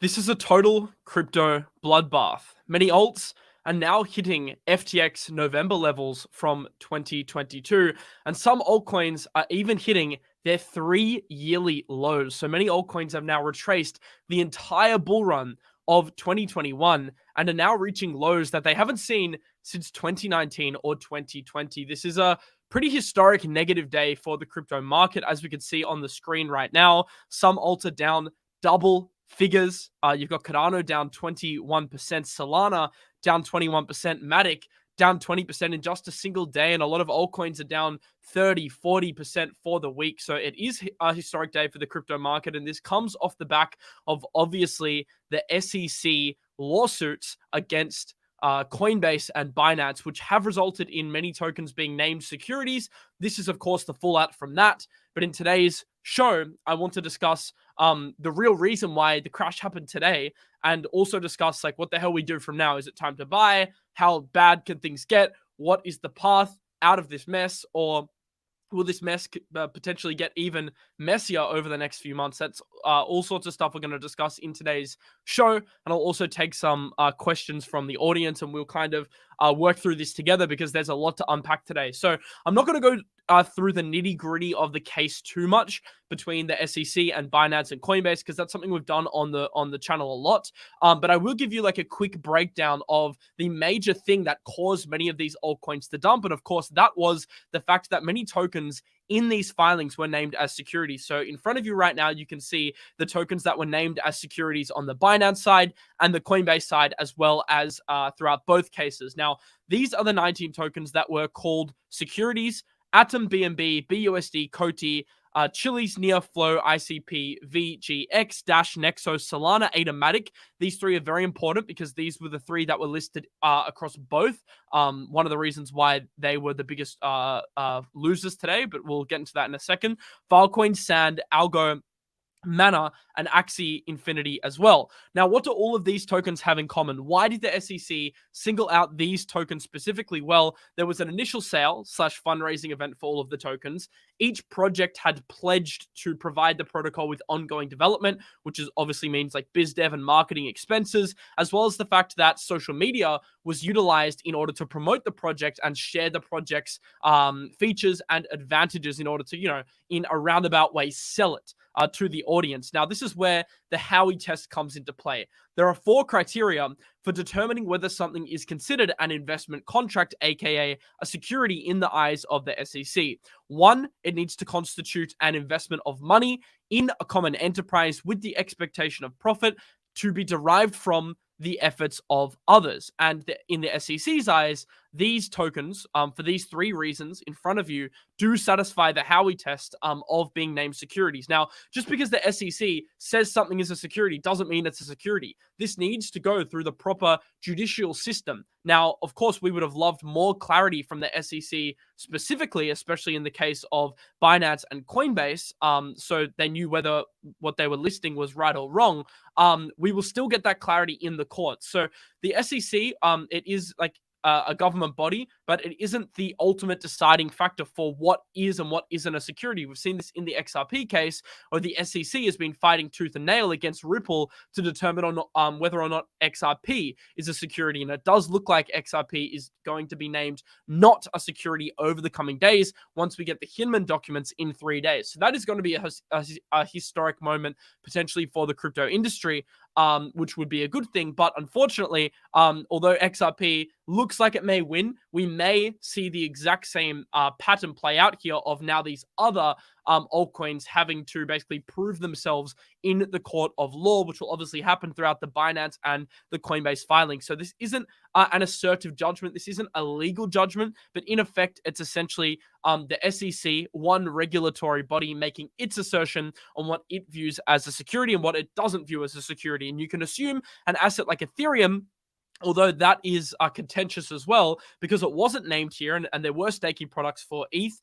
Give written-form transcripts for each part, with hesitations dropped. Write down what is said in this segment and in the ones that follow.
This is a total crypto bloodbath. Many alts are now hitting FTX November levels from 2022, and some altcoins are even hitting their 3-yearly lows. So many altcoins have now retraced the entire bull run of 2021 and are now reaching lows that they haven't seen since 2019 or 2020. This is a pretty historic negative day for the crypto market, as we can see on the screen right now. Some alts are down double figures. You've got Cardano down 21%, Solana down 21%, MATIC down 20% in just a single day, and a lot of altcoins are down 30-40% for the week. So it is a historic day for the crypto market, and this comes off the back of obviously the SEC lawsuits against Coinbase and Binance, which have resulted in many tokens being named securities. This is, of course, the fallout from that. But in today's show, I want to discuss the real reason why the crash happened today, and also discuss like what the hell we do from now. Is it time to buy? How bad can things get? What is the path out of this mess? Or will this mess potentially get even messier over the next few months? That's all sorts of stuff we're going to discuss in today's show. And I'll also take some questions from the audience, and we'll kind of work through this together because there's a lot to unpack today. So I'm not going to go through the nitty gritty of the case too much between the SEC and Binance and Coinbase, because that's something we've done on the channel a lot. But I will give you like a quick breakdown of the major thing that caused many of these altcoins to dump. And of course, that was the fact that many tokens in these filings were named as securities. So in front of you right now, you can see the tokens that were named as securities on the Binance side and the Coinbase side, as well as throughout both cases. Now, these are the 19 tokens that were called securities: Atom, BNB, BUSD, 𝗕𝗘𝗫, Chiliz, NEAR, Flow, ICP, 𝗕𝗘𝗫, Dash, Nexo, Solana, ADA, MATIC. These three are very important because these were the three that were listed across both. One of the reasons why they were the biggest losers today, but we'll get into that in a second. Filecoin, Sand, Algo, Mana, and Axie Infinity as well. Now, what do all of these tokens have in common? Why did the SEC single out these tokens specifically? Well, there was an initial sale / fundraising event for all of the tokens. Each project had pledged to provide the protocol with ongoing development, which is obviously means like biz dev and marketing expenses, as well as the fact that social media was utilized in order to promote the project and share the project's features and advantages in order to, in a roundabout way, sell it to the audience. Now, this is where the Howey test comes into play. There are 4 criteria for determining whether something is considered an investment contract, aka a security in the eyes of the SEC. 1, it needs to constitute an investment of money in a common enterprise with the expectation of profit to be derived from the efforts of others. And in the SEC's eyes, these tokens, for these 3 reasons in front of you, do satisfy the Howey test of being named securities. Now, just because the SEC says something is a security doesn't mean it's a security. This needs to go through the proper judicial system. Now, of course, we would have loved more clarity from the SEC specifically, especially in the case of Binance and Coinbase, so they knew whether what they were listing was right or wrong. We will still get that clarity in the courts. So the SEC, it is like a government body, but it isn't the ultimate deciding factor for what is and what isn't a security. We've seen this in the XRP case, where the SEC has been fighting tooth and nail against Ripple to determine whether or not XRP is a security. And it does look like XRP is going to be named not a security over the coming days once we get the Hinman documents in 3 days. So that is going to be a historic moment potentially for the crypto industry, which would be a good thing. But unfortunately, although XRP looks like it may win, we may see the exact same pattern play out here of now these other altcoins having to basically prove themselves in the court of law, which will obviously happen throughout the Binance and the Coinbase filing. So this isn't an assertive judgment. This isn't a legal judgment, but in effect, it's essentially the SEC, one regulatory body, making its assertion on what it views as a security and what it doesn't view as a security. And you can assume an asset like Ethereum, although that is contentious as well, because it wasn't named here and there were staking products for ETH,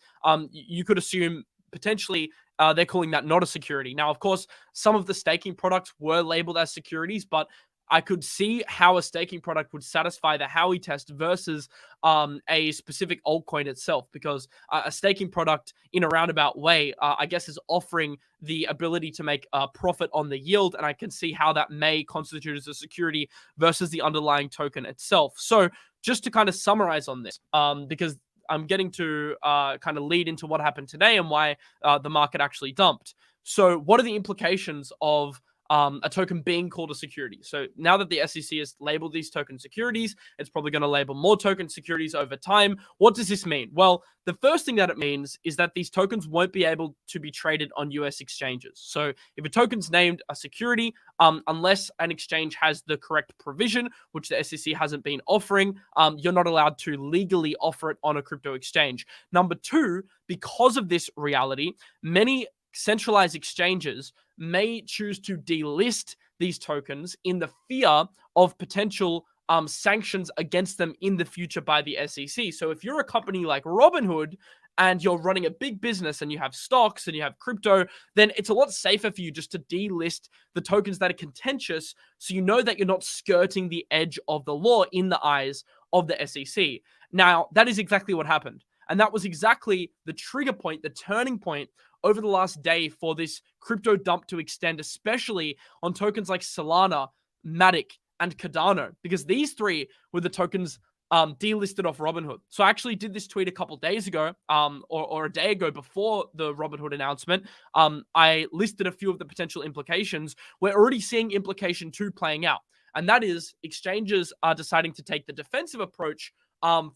you could assume potentially they're calling that not a security. Now, of course, some of the staking products were labeled as securities, but I could see how a staking product would satisfy the Howey test versus a specific altcoin itself, because a staking product in a roundabout way, I guess, is offering the ability to make a profit on the yield, and I can see how that may constitute as a security versus the underlying token itself. So just to kind of summarize on this, because I'm getting to kind of lead into what happened today and why the market actually dumped. So what are the implications of a token being called a security? So now that the SEC has labeled these token securities, it's probably going to label more token securities over time. What does this mean? Well, the first thing that it means is that these tokens won't be able to be traded on US exchanges. So if a token's named a security, unless an exchange has the correct provision, which the SEC hasn't been offering, you're not allowed to legally offer it on a crypto exchange. Number two, because of this reality, many centralized exchanges may choose to delist these tokens in the fear of potential sanctions against them in the future by the SEC. So if you're a company like Robinhood and you're running a big business and you have stocks and you have crypto, then it's a lot safer for you just to delist the tokens that are contentious, so you know that you're not skirting the edge of the law in the eyes of the SEC. Now, that is exactly what happened. And that was exactly the trigger point, the turning point over the last day for this crypto dump to extend, especially on tokens like Solana, MATIC, and Cardano, because these three were the tokens delisted off Robinhood. So I actually did this tweet a couple days ago, or a day ago before the Robinhood announcement. I listed a few of the potential implications. We're already seeing implication 2 playing out, and that is exchanges are deciding to take the defensive approach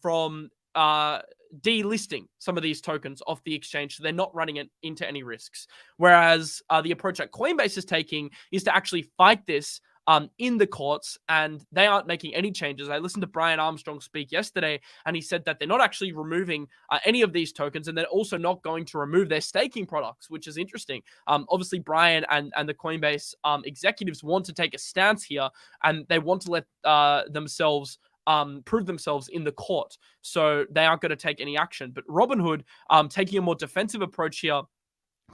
from delisting some of these tokens off the exchange, so they're not running it into any risks. Whereas the approach that Coinbase is taking is to actually fight this in the courts, and they aren't making any changes. I listened to Brian Armstrong speak yesterday, and he said that they're not actually removing any of these tokens, and they're also not going to remove their staking products, which is interesting. Obviously, Brian and the Coinbase executives want to take a stance here, and they want to let themselves prove themselves in the court. So they aren't going to take any action. But Robinhood taking a more defensive approach here,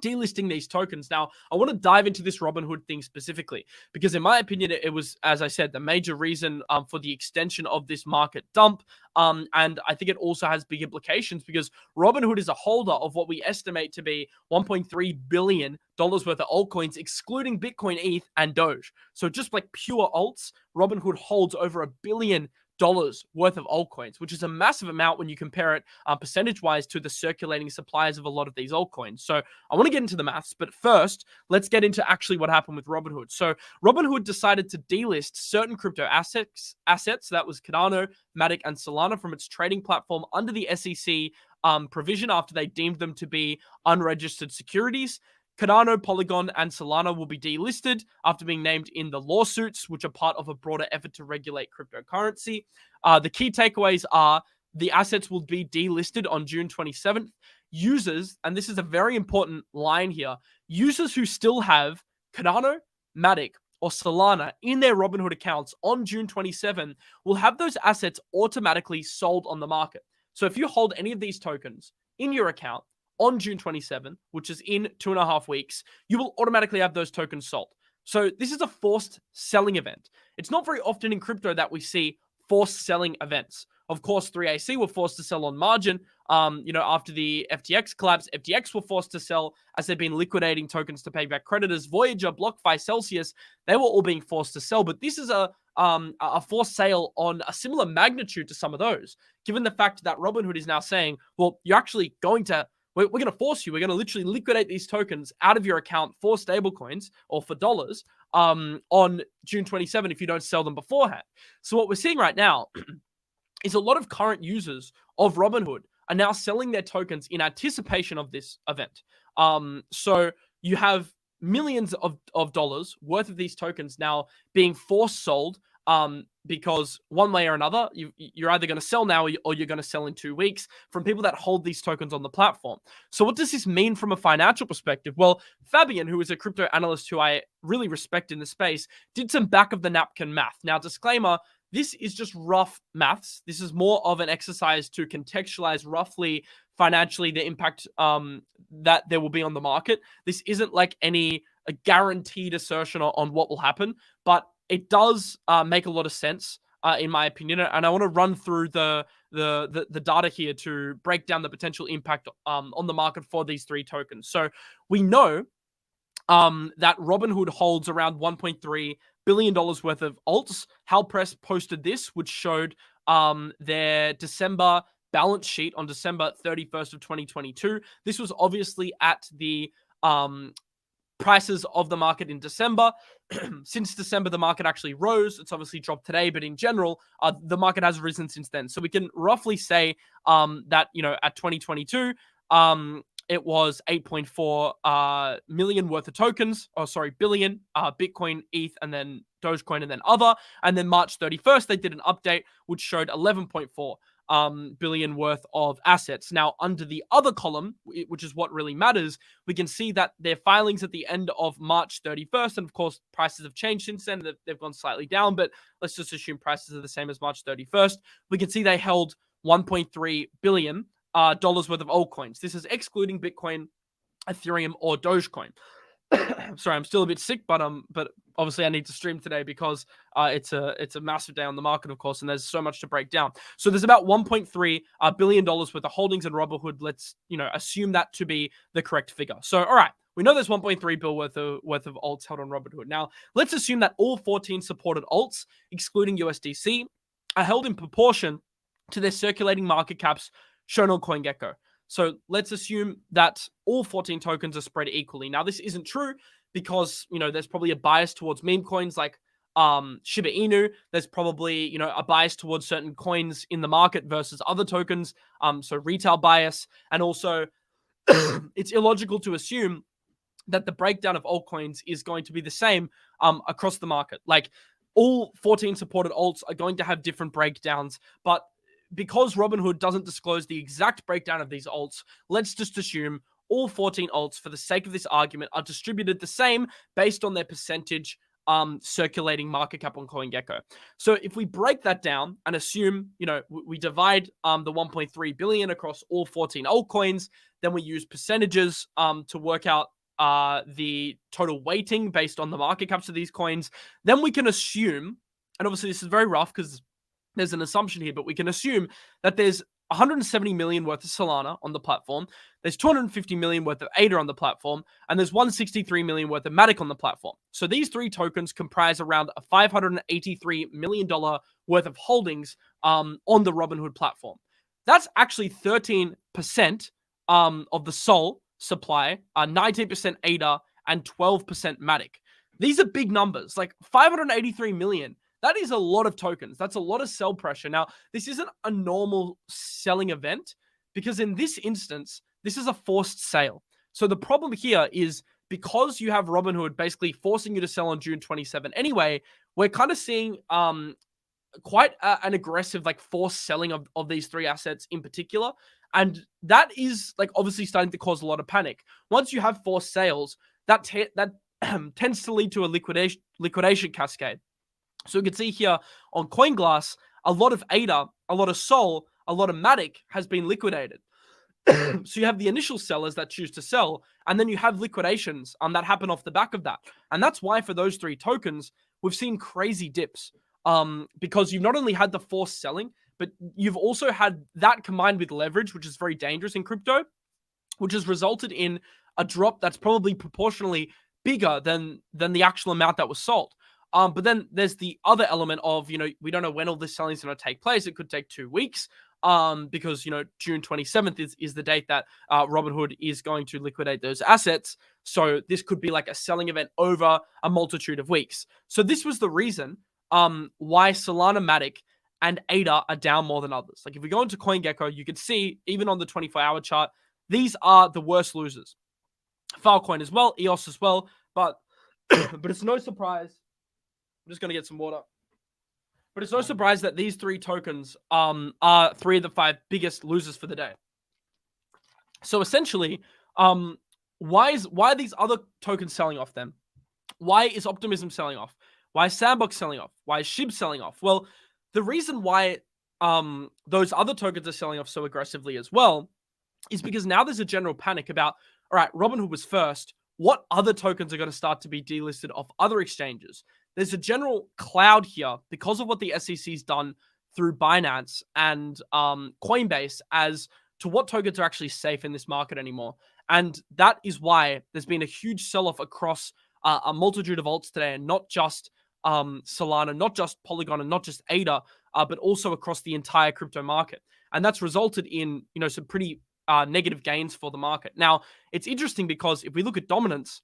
delisting these tokens. Now, I want to dive into this Robinhood thing specifically, because in my opinion, it was, as I said, the major reason for the extension of this market dump. And I think it also has big implications, because Robinhood is a holder of what we estimate to be $1.3 billion worth of altcoins, excluding Bitcoin, ETH, and Doge. So just like pure alts, Robinhood holds over $1 billion worth of altcoins, which is a massive amount when you compare it percentage-wise to the circulating supplies of a lot of these altcoins. So I want to get into the maths, but first, let's get into actually what happened with Robinhood. So Robinhood decided to delist certain crypto assets, that was Cardano, MATIC, and Solana, from its trading platform under the SEC provision after they deemed them to be unregistered securities. Cardano, Polygon, and Solana will be delisted after being named in the lawsuits, which are part of a broader effort to regulate cryptocurrency. The key takeaways are the assets will be delisted on June 27th. Users, and this is a very important line here, users who still have Cardano, MATIC, or Solana in their Robinhood accounts on June 27 will have those assets automatically sold on the market. So if you hold any of these tokens in your account on June 27, which is in 2.5 weeks, you will automatically have those tokens sold. So this is a forced selling event. It's not very often in crypto that we see forced selling events. Of course, 𝗕𝗏𝗃 were forced to sell on margin. After the FTX collapse, FTX were forced to sell as they've been liquidating tokens to pay back creditors. 𝗏𝗏𝗃𝗏, 𝗏𝗏𝗃, Celsius, they were all being forced to sell. But this is a forced sale on a similar magnitude to some of those, given the fact that Robinhood is now saying, well, you're actually going to, we're going to force you. We're going to literally liquidate these tokens out of your account for stablecoins or for dollars on June 27 if you don't sell them beforehand. So what we're seeing right now is a lot of current users of Robinhood are now selling their tokens in anticipation of this event. So you have millions of dollars worth of these tokens now being forced sold because one way or another, you're either going to sell now or you're going to sell in 2 weeks from people that hold these tokens on the platform. So what does this mean from a financial perspective? Well, Fabian, who is a crypto analyst who I really respect in the space, did some back-of-the-napkin math. Now, disclaimer, this is just rough maths. This is more of an exercise to contextualize roughly financially the impact that there will be on the market. This isn't like a guaranteed assertion on what will happen, but it does make a lot of sense in my opinion, and I want to run through the data here to break down the potential impact on the market for these three tokens. So we know that Robinhood holds around $1.3 billion worth of alts. 𝗕𝗏𝗃𝗃 posted this, which showed their December balance sheet on December 31st of 2022. This was obviously at the prices of the market in December. Since December, the market actually rose. It's obviously dropped today, but in general, the market has risen since then. So we can roughly say that, at 2022, it was 8.4 million worth of tokens, billion, Bitcoin, ETH, and then Dogecoin, and then other. And then March 31st, they did an update which showed 11.4 billion worth of assets. Now, under the other column, which is what really matters, we can see that their filings at the end of March 31st, and of course, prices have changed since then. They've gone slightly down, but let's just assume prices are the same as March 31st. We can see they held $1.3 billion worth of altcoins. This is excluding Bitcoin, Ethereum, or Dogecoin. Sorry, I'm still a bit sick, but obviously I need to stream today because it's a massive day on the market, of course, and there's so much to break down. So there's about $1.3 billion worth of holdings in Robinhood. Let's assume that to be the correct figure. So all right, we know there's $1.3 billion worth of alts held on Robinhood. Now let's assume that all 14 supported alts, excluding USDC, are held in proportion to their circulating market caps shown on CoinGecko. So let's assume that all 14 tokens are spread equally. Now, this isn't true because, there's probably a bias towards meme coins like Shiba Inu. There's probably, a bias towards certain coins in the market versus other tokens. So retail bias. And also, it's illogical to assume that the breakdown of altcoins is going to be the same across the market. Like, all 14 supported alts are going to have different breakdowns, but because Robinhood doesn't disclose the exact breakdown of these alts, let's just assume all 14 alts, for the sake of this argument, are distributed the same based on their percentage circulating market cap on CoinGecko. So if we break that down and assume, we divide the 1.3 billion across all 14 altcoins, then we use percentages to work out the total weighting based on the market caps of these coins, then we can assume, and obviously this is very rough because there's an assumption here, but we can assume that there's 170 million worth of Solana on the platform, there's 250 million worth of ADA on the platform, and there's 163 million worth of MATIC on the platform. So these three tokens comprise around a $583 million worth of holdings on the Robinhood platform. That's actually 13% of the SOL supply, 19% ADA, and 12% MATIC. These are big numbers, like 583 million. That is a lot of tokens. That's a lot of sell pressure. Now, this isn't a normal selling event because in this instance, this is a forced sale. So the problem here is because you have Robinhood basically forcing you to sell on June 27 anyway, we're kind of seeing quite an aggressive forced selling of these three assets in particular. And that is obviously starting to cause a lot of panic. Once you have forced sales, that tends to lead to a liquidation cascade. So you can see here on CoinGlass, a lot of ADA, a lot of SOL, a lot of MATIC has been liquidated. So you have the initial sellers that choose to sell, and then you have liquidations that happen off the back of that. And that's why for those three tokens, we've seen crazy dips because you've not only had the forced selling, but you've also had that combined with leverage, which is very dangerous in crypto, which has resulted in a drop that's probably proportionally bigger than the actual amount that was sold. But then there's the other element of, we don't know when all this selling is going to take place. It could take 2 weeks because, June 27th is the date that Robinhood is going to liquidate those assets. So this could be like a selling event over a multitude of weeks. So this was the reason why Solana, MATIC, and ADA are down more than others. Like if we go into CoinGecko, you can see even on the 24-hour chart, these are the worst losers. Filecoin as well, EOS as well, but it's no surprise. I'm just going to get some water. But it's no surprise that these three tokens are 3 of the 5 biggest losers for the day. So essentially, why are these other tokens selling off then? Why is Optimism selling off? Why is Sandbox selling off? Why is SHIB selling off? Well, the reason why those other tokens are selling off so aggressively as well is because now there's a general panic about, all right, Robinhood was first. What other tokens are going to start to be delisted off other exchanges? there's a general cloud here because of what the SEC's done through Binance and Coinbase as to what tokens are actually safe in this market anymore. And that is why there's been a huge sell-off across a multitude of alts today, and not just Solana, not just Polygon, and not just ADA, but also across the entire crypto market. And that's resulted in, some pretty negative gains for the market. Now, it's interesting because if we look at dominance,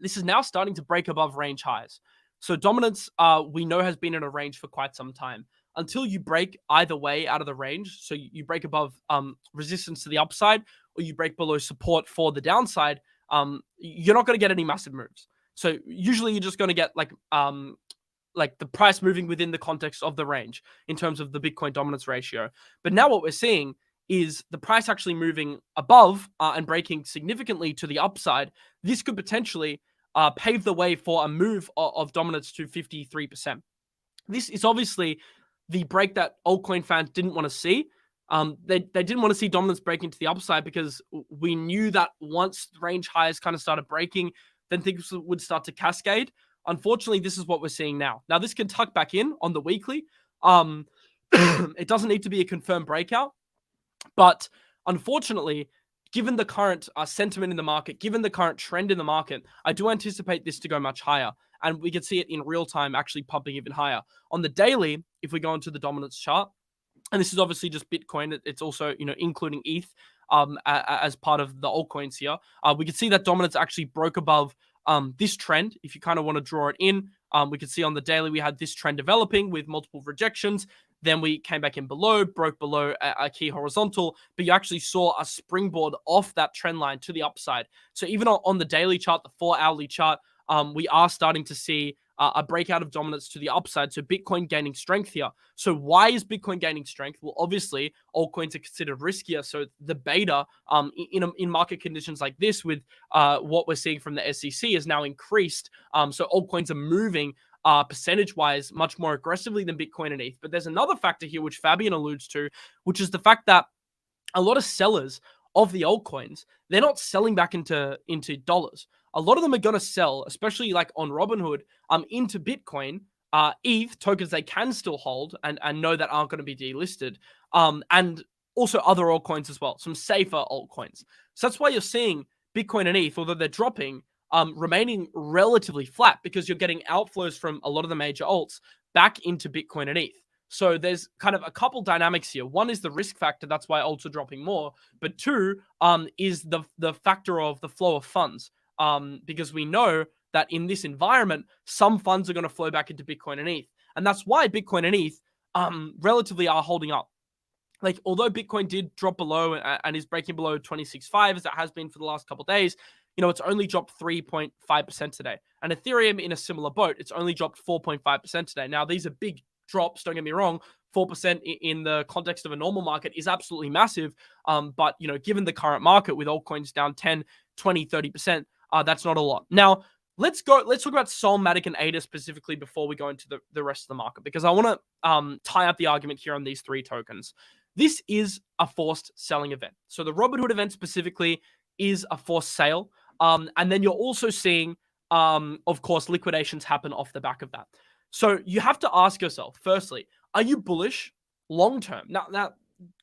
this is now starting to break above range highs. So dominance, we know, has been in a range for quite some time. Until you break either way out of the range, so you break above resistance to the upside, or you break below support for the downside, you're not going to get any massive moves. So usually you're just going to get like the price moving within the context of the range in terms of the Bitcoin dominance ratio. But now what we're seeing is the price actually moving above and breaking significantly to the upside. This could potentially pave the way for a move of dominance to 53%. This is obviously the break that altcoin fans didn't want to see. They didn't want to see dominance break into the upside because we knew that once range highs kind of started breaking, then things would start to cascade. Unfortunately, this is what we're seeing now. Now, this can tuck back in on the weekly. It doesn't need to be a confirmed breakout. But unfortunately, given the current sentiment in the market, given the current trend in the market, I do anticipate this to go much higher. And we can see it in real time actually pumping even higher. On the daily, if we go into the dominance chart, and this is obviously just Bitcoin, it's also, including ETH as part of the altcoins here, we can see that dominance actually broke above this trend. If you kind of want to draw it in, we can see on the daily we had this trend developing with multiple rejections. Then we came back in below, broke below a key horizontal, but you actually saw a springboard off that trend line to the upside. So even on the daily chart, the 4-hourly chart, we are starting to see a breakout of dominance to the upside. So Bitcoin gaining strength here. So why is Bitcoin gaining strength? Well, obviously, altcoins are considered riskier. So the beta in market conditions like this with what we're seeing from the SEC is now increased. So altcoins are moving percentage-wise much more aggressively than Bitcoin and ETH. But there's another factor here which Fabian alludes to, which is the fact that a lot of sellers of the altcoins, they're not selling back into dollars. A lot of them are going to sell, especially like on Robinhood, into Bitcoin, ETH, tokens they can still hold and know that aren't going to be delisted, and also other altcoins as well, some safer altcoins. So that's why you're seeing Bitcoin and ETH, although they're dropping, remaining relatively flat because you're getting outflows from a lot of the major alts back into Bitcoin and ETH. So there's kind of a couple dynamics here. One is the risk factor. That's why alts are dropping more. But two is the factor of the flow of funds. Because we know that in this environment, some funds are going to flow back into Bitcoin and ETH. And that's why Bitcoin and ETH relatively are holding up. Like, although Bitcoin did drop below and is breaking below 26.5, as it has been for the last couple of days, it's only dropped 3.5% today. And Ethereum in a similar boat, it's only dropped 4.5% today. Now, these are big drops, don't get me wrong. 4% in the context of a normal market is absolutely massive. But, given the current market with altcoins down 10, 20, 30%, that's not a lot. Now, let's talk about Sol, MATIC, and ADA specifically before we go into the rest of the market, because I want to tie up the argument here on these three tokens. This is a forced selling event. So the Robinhood event specifically is a forced sale. And then you're also seeing, of course, liquidations happen off the back of that. So you have to ask yourself, firstly, are you bullish long-term? Now,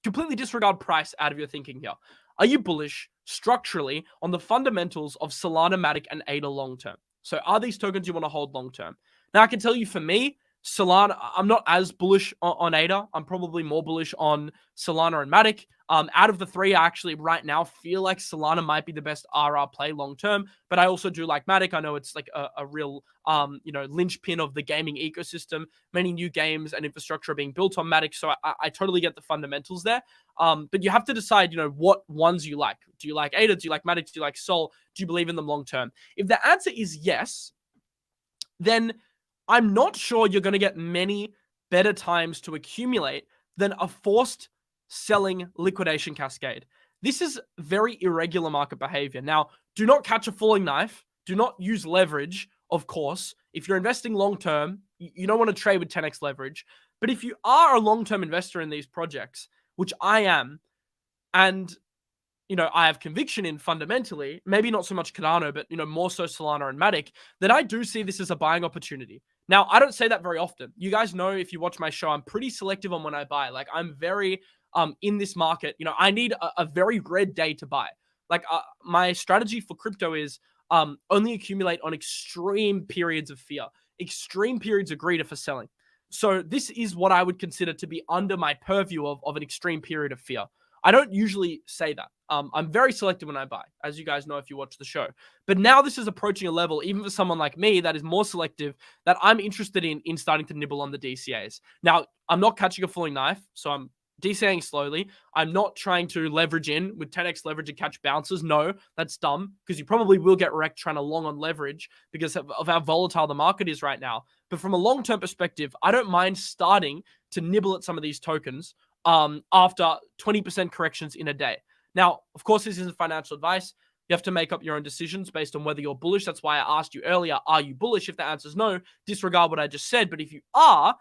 completely disregard price out of your thinking here. Are you bullish structurally on the fundamentals of Solana, MATIC, and ADA long-term? So are these tokens you want to hold long-term? Now, I can tell you for me, Solana, I'm not as bullish on ADA. I'm probably more bullish on Solana and MATIC. Out of the three, I actually right now feel like Solana might be the best RR play long-term, but I also do like MATIC. I know it's like a real, linchpin of the gaming ecosystem. Many new games and infrastructure are being built on MATIC, so I totally get the fundamentals there. But you have to decide, what ones you like. Do you like ADA? Do you like MATIC? Do you like Sol? Do you believe in them long-term? If the answer is yes, then I'm not sure you're going to get many better times to accumulate than a forced selling liquidation cascade. This is very irregular market behavior. Now, do not catch a falling knife. Do not use leverage, of course. If you're investing long-term, you don't want to trade with 10x leverage. But if you are a long-term investor in these projects, which I am, and I have conviction in fundamentally, maybe not so much Cardano, but, more so Solana and MATIC, then I do see this as a buying opportunity. Now, I don't say that very often. You guys know, if you watch my show, I'm pretty selective on when I buy. Like, I'm very in this market. I need a very red day to buy. Like, my strategy for crypto is only accumulate on extreme periods of fear, extreme periods of greed for selling. So this is what I would consider to be under my purview of an extreme period of fear. I don't usually say that. I'm very selective when I buy, as you guys know if you watch the show. But now this is approaching a level, even for someone like me, that is more selective, that I'm interested in starting to nibble on the DCAs. Now, I'm not catching a falling knife, so I'm DCAing slowly. I'm not trying to leverage in with 10x leverage and catch bounces. No, that's dumb, because you probably will get wrecked trying to long on leverage because of how volatile the market is right now. But from a long-term perspective, I don't mind starting to nibble at some of these tokens after 20% corrections in a day. Now, of course, this isn't financial advice. You have to make up your own decisions based on whether you're bullish. That's why I asked you earlier, are you bullish? If the answer is no, disregard what I just said. But if you are,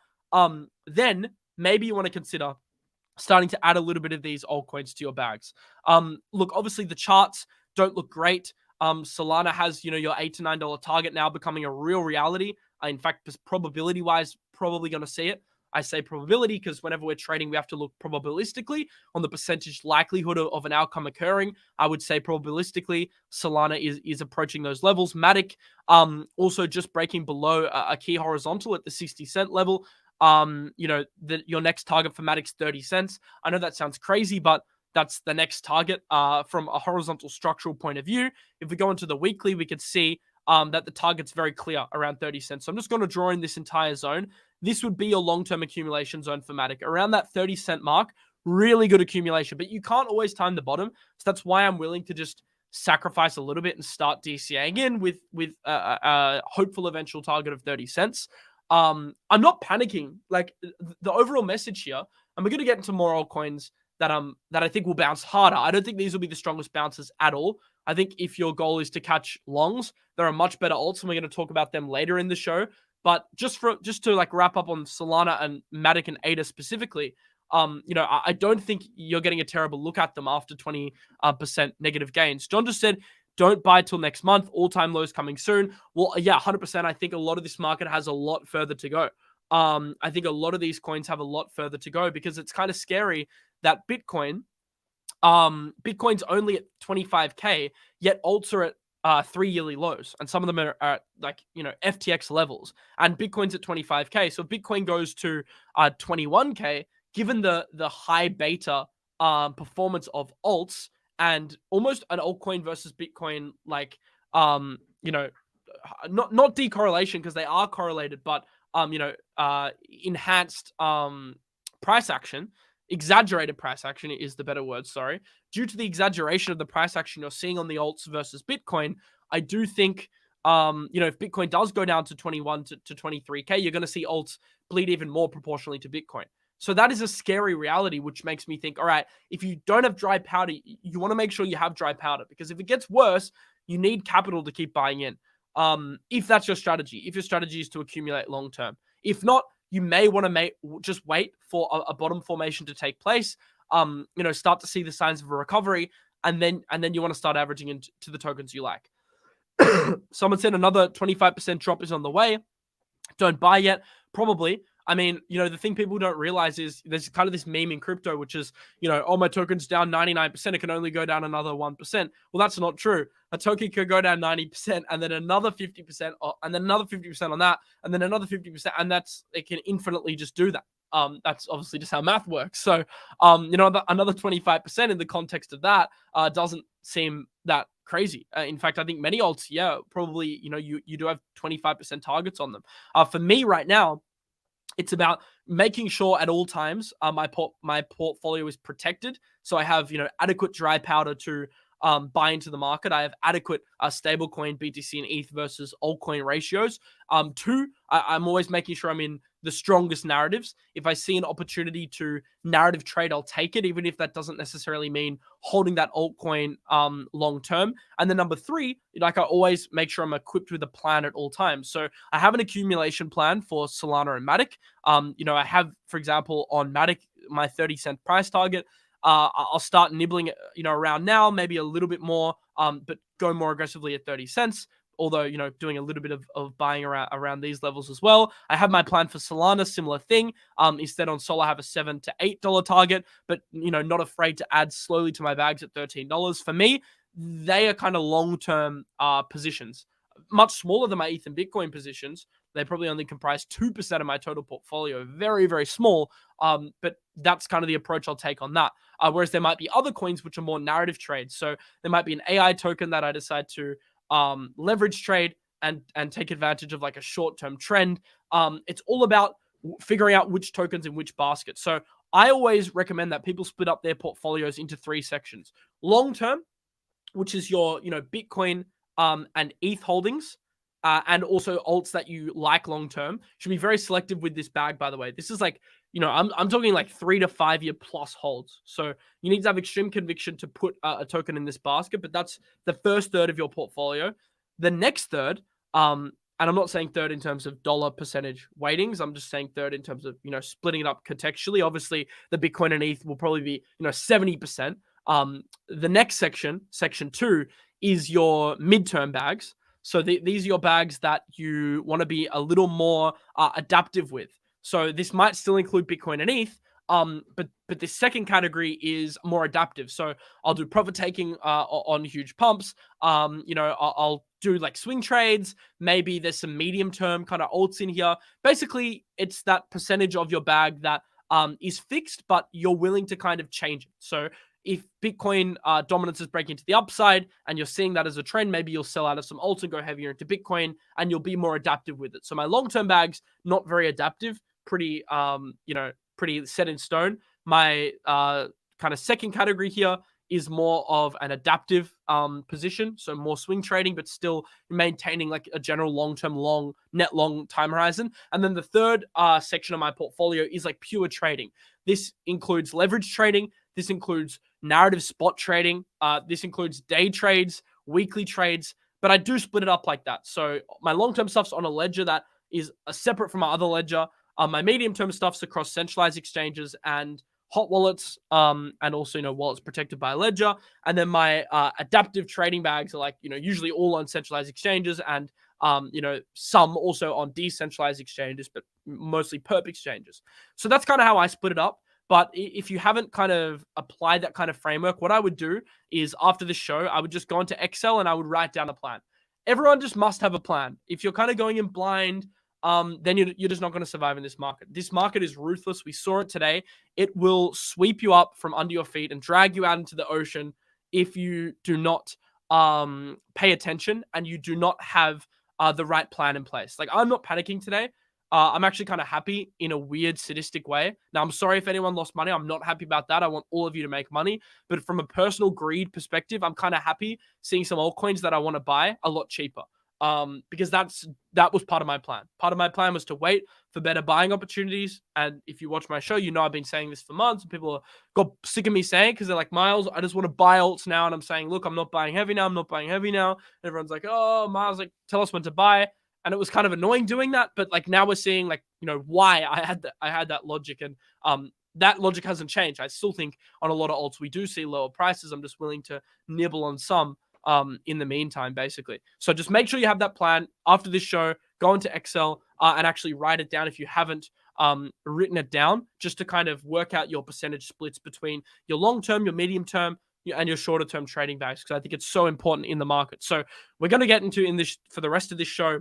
then maybe you want to consider starting to add a little bit of these altcoins to your bags. Look, obviously the charts don't look great. Solana has, your $8 to $9 target now becoming a real reality. In fact, probability-wise, probably going to see it. I say probability because whenever we're trading, we have to look probabilistically on the percentage likelihood of an outcome occurring. I would say probabilistically, Solana is approaching those levels. MATIC also just breaking below a key horizontal at the 60-cent level. Your next target for MATIC's 30 cents. I know that sounds crazy, but that's the next target from a horizontal structural point of view. If we go into the weekly, we could see that the target's very clear around 30 cents. So I'm just going to draw in this entire zone. This would be your long-term accumulation zone for MATIC. Around that 30-cent mark, really good accumulation. But you can't always time the bottom. So that's why I'm willing to just sacrifice a little bit and start DCAing in with a hopeful eventual target of 30 cents. I'm not panicking. Like, the overall message here, and we're going to get into more altcoins that I think will bounce harder. I don't think these will be the strongest bounces at all. I think if your goal is to catch longs, there are much better alts, and we're going to talk about them later in the show. But just to like wrap up on Solana and MATIC and ADA specifically, I don't think you're getting a terrible look at them after 20% negative gains. John just said, don't buy till next month. All-time lows coming soon. Well, yeah, 100%. I think a lot of this market has a lot further to go. I think a lot of these coins have a lot further to go because it's kind of scary that Bitcoin's only at 25K, yet alts are at 3-yearly lows, and some of them are at FTX levels, and Bitcoin's at 25K. So if Bitcoin goes to 21K, given the high beta performance of alts and almost an altcoin versus Bitcoin, not decorrelation because they are correlated, but enhanced price action. Exaggerated price action is the better word, sorry. Due to the exaggeration of the price action you're seeing on the alts versus Bitcoin, I do think, if Bitcoin does go down to 21 to 23K, you're going to see alts bleed even more proportionally to Bitcoin. So that is a scary reality, which makes me think, all right, if you don't have dry powder, you want to make sure you have dry powder, because if it gets worse, you need capital to keep buying in. If that's your strategy, if your strategy is to accumulate long-term. If not, you may want to just wait for a bottom formation to take place, start to see the signs of a recovery, and then you want to start averaging into the tokens you like. Someone said another 25% drop is on the way. Don't buy yet. Probably. I mean, the thing people don't realize is there's kind of this meme in crypto, which is, oh, my token's down 99%. It can only go down another 1%. Well, that's not true. A token could go down 90% and then another 50%, and then another 50% on that, and then another 50%. And it can infinitely just do that. That's obviously just how math works. So, another 25% in the context of that doesn't seem that crazy. In fact, I think many alts, probably, you do have 25% targets on them. For me right now, it's about making sure at all times my portfolio is protected. So I have adequate dry powder to buy into the market. I have adequate stablecoin BTC and ETH versus altcoin ratios. Two, I'm always making sure I'm in the strongest narratives. If I see an opportunity to narrative trade, I'll take it, even if that doesn't necessarily mean holding that altcoin long term. And then number three, I always make sure I'm equipped with a plan at all times. So I have an accumulation plan for Solana and MATIC. I have, for example, on MATIC, my 30-cent price target. I'll start nibbling, around now, maybe a little bit more, but go more aggressively at 30 cents. although, doing a little bit of buying around these levels as well. I have my plan for Solana, similar thing. Instead on Sol, I have a $7 to $8 target, but, not afraid to add slowly to my bags at $13. For me, they are kind of long-term positions, much smaller than my ETH and Bitcoin positions. They probably only comprise 2% of my total portfolio. Very, very small. But that's kind of the approach I'll take on that. Whereas there might be other coins which are more narrative trades. So there might be an AI token that I decide to leverage trade and take advantage of like a short-term trend. It's all about figuring out which tokens in which basket. So I always recommend that people split up their portfolios into 3 sections. Long-term, which is your, Bitcoin and ETH holdings. And also alts that you like long term. Should be very selective with this bag, by the way. This is like, I'm talking like 3 to 5 year plus holds. So you need to have extreme conviction to put a token in this basket, but that's the first third of your portfolio. The next third, and I'm not saying third in terms of dollar percentage weightings. I'm just saying third in terms of, splitting it up contextually. Obviously, the Bitcoin and ETH will probably be, 70%. The next section 2, is your midterm bags. So these are your bags that you want to be a little more adaptive with. So this might still include Bitcoin and ETH, but this second category is more adaptive. So I'll do profit taking on huge pumps. I'll do like swing trades. Maybe there's some medium term kind of alts in here. Basically, it's that percentage of your bag that is fixed, but you're willing to kind of change it. So if Bitcoin dominance is breaking to the upside and you're seeing that as a trend, maybe you'll sell out of some alts and go heavier into Bitcoin, and you'll be more adaptive with it. So my long-term bags, not very adaptive, pretty set in stone. My kind of second category here is more of an adaptive position. So more swing trading, but still maintaining like a general long-term net long time horizon. And then the third section of my portfolio is like pure trading. This includes leverage trading. This includes narrative spot trading. This includes day trades, weekly trades, but I do split it up like that. So my long-term stuff's on a ledger that is separate from my other ledger. My medium-term stuff's across centralized exchanges and hot wallets, and also, wallets protected by a ledger. And then my adaptive trading bags are like, usually all on centralized exchanges and, some also on decentralized exchanges, but mostly perp exchanges. So that's kind of how I split it up. But if you haven't kind of applied that kind of framework, what I would do is after the show, I would just go into Excel and I would write down a plan. Everyone just must have a plan. If you're kind of going in blind, then you're just not going to survive in this market. This market is ruthless. We saw it today. It will sweep you up from under your feet and drag you out into the ocean if you do not pay attention and you do not have the right plan in place. Like, I'm not panicking today. I'm actually kind of happy in a weird sadistic way. Now, I'm sorry if anyone lost money. I'm not happy about that. I want all of you to make money. But from a personal greed perspective, I'm kind of happy seeing some altcoins that I want to buy a lot cheaper. Because that was part of my plan. Part of my plan was to wait for better buying opportunities. And if you watch my show, I've been saying this for months. And people got sick of me saying, because they're like, Miles, I just want to buy alts now. And I'm saying, look, I'm not buying heavy now. I'm not buying heavy now. And everyone's like, oh, Miles, like, tell us when to buy. And it was kind of annoying doing that. But like now we're seeing like, why I had that logic. And that logic hasn't changed. I still think on a lot of alts, we do see lower prices. I'm just willing to nibble on some in the meantime, basically. So just make sure you have that plan. After this show, go into Excel and actually write it down if you haven't written it down, just to kind of work out your percentage splits between your long-term, your medium-term, and your shorter-term trading bags, because I think it's so important in the market. So we're going to get into in this for the rest of this show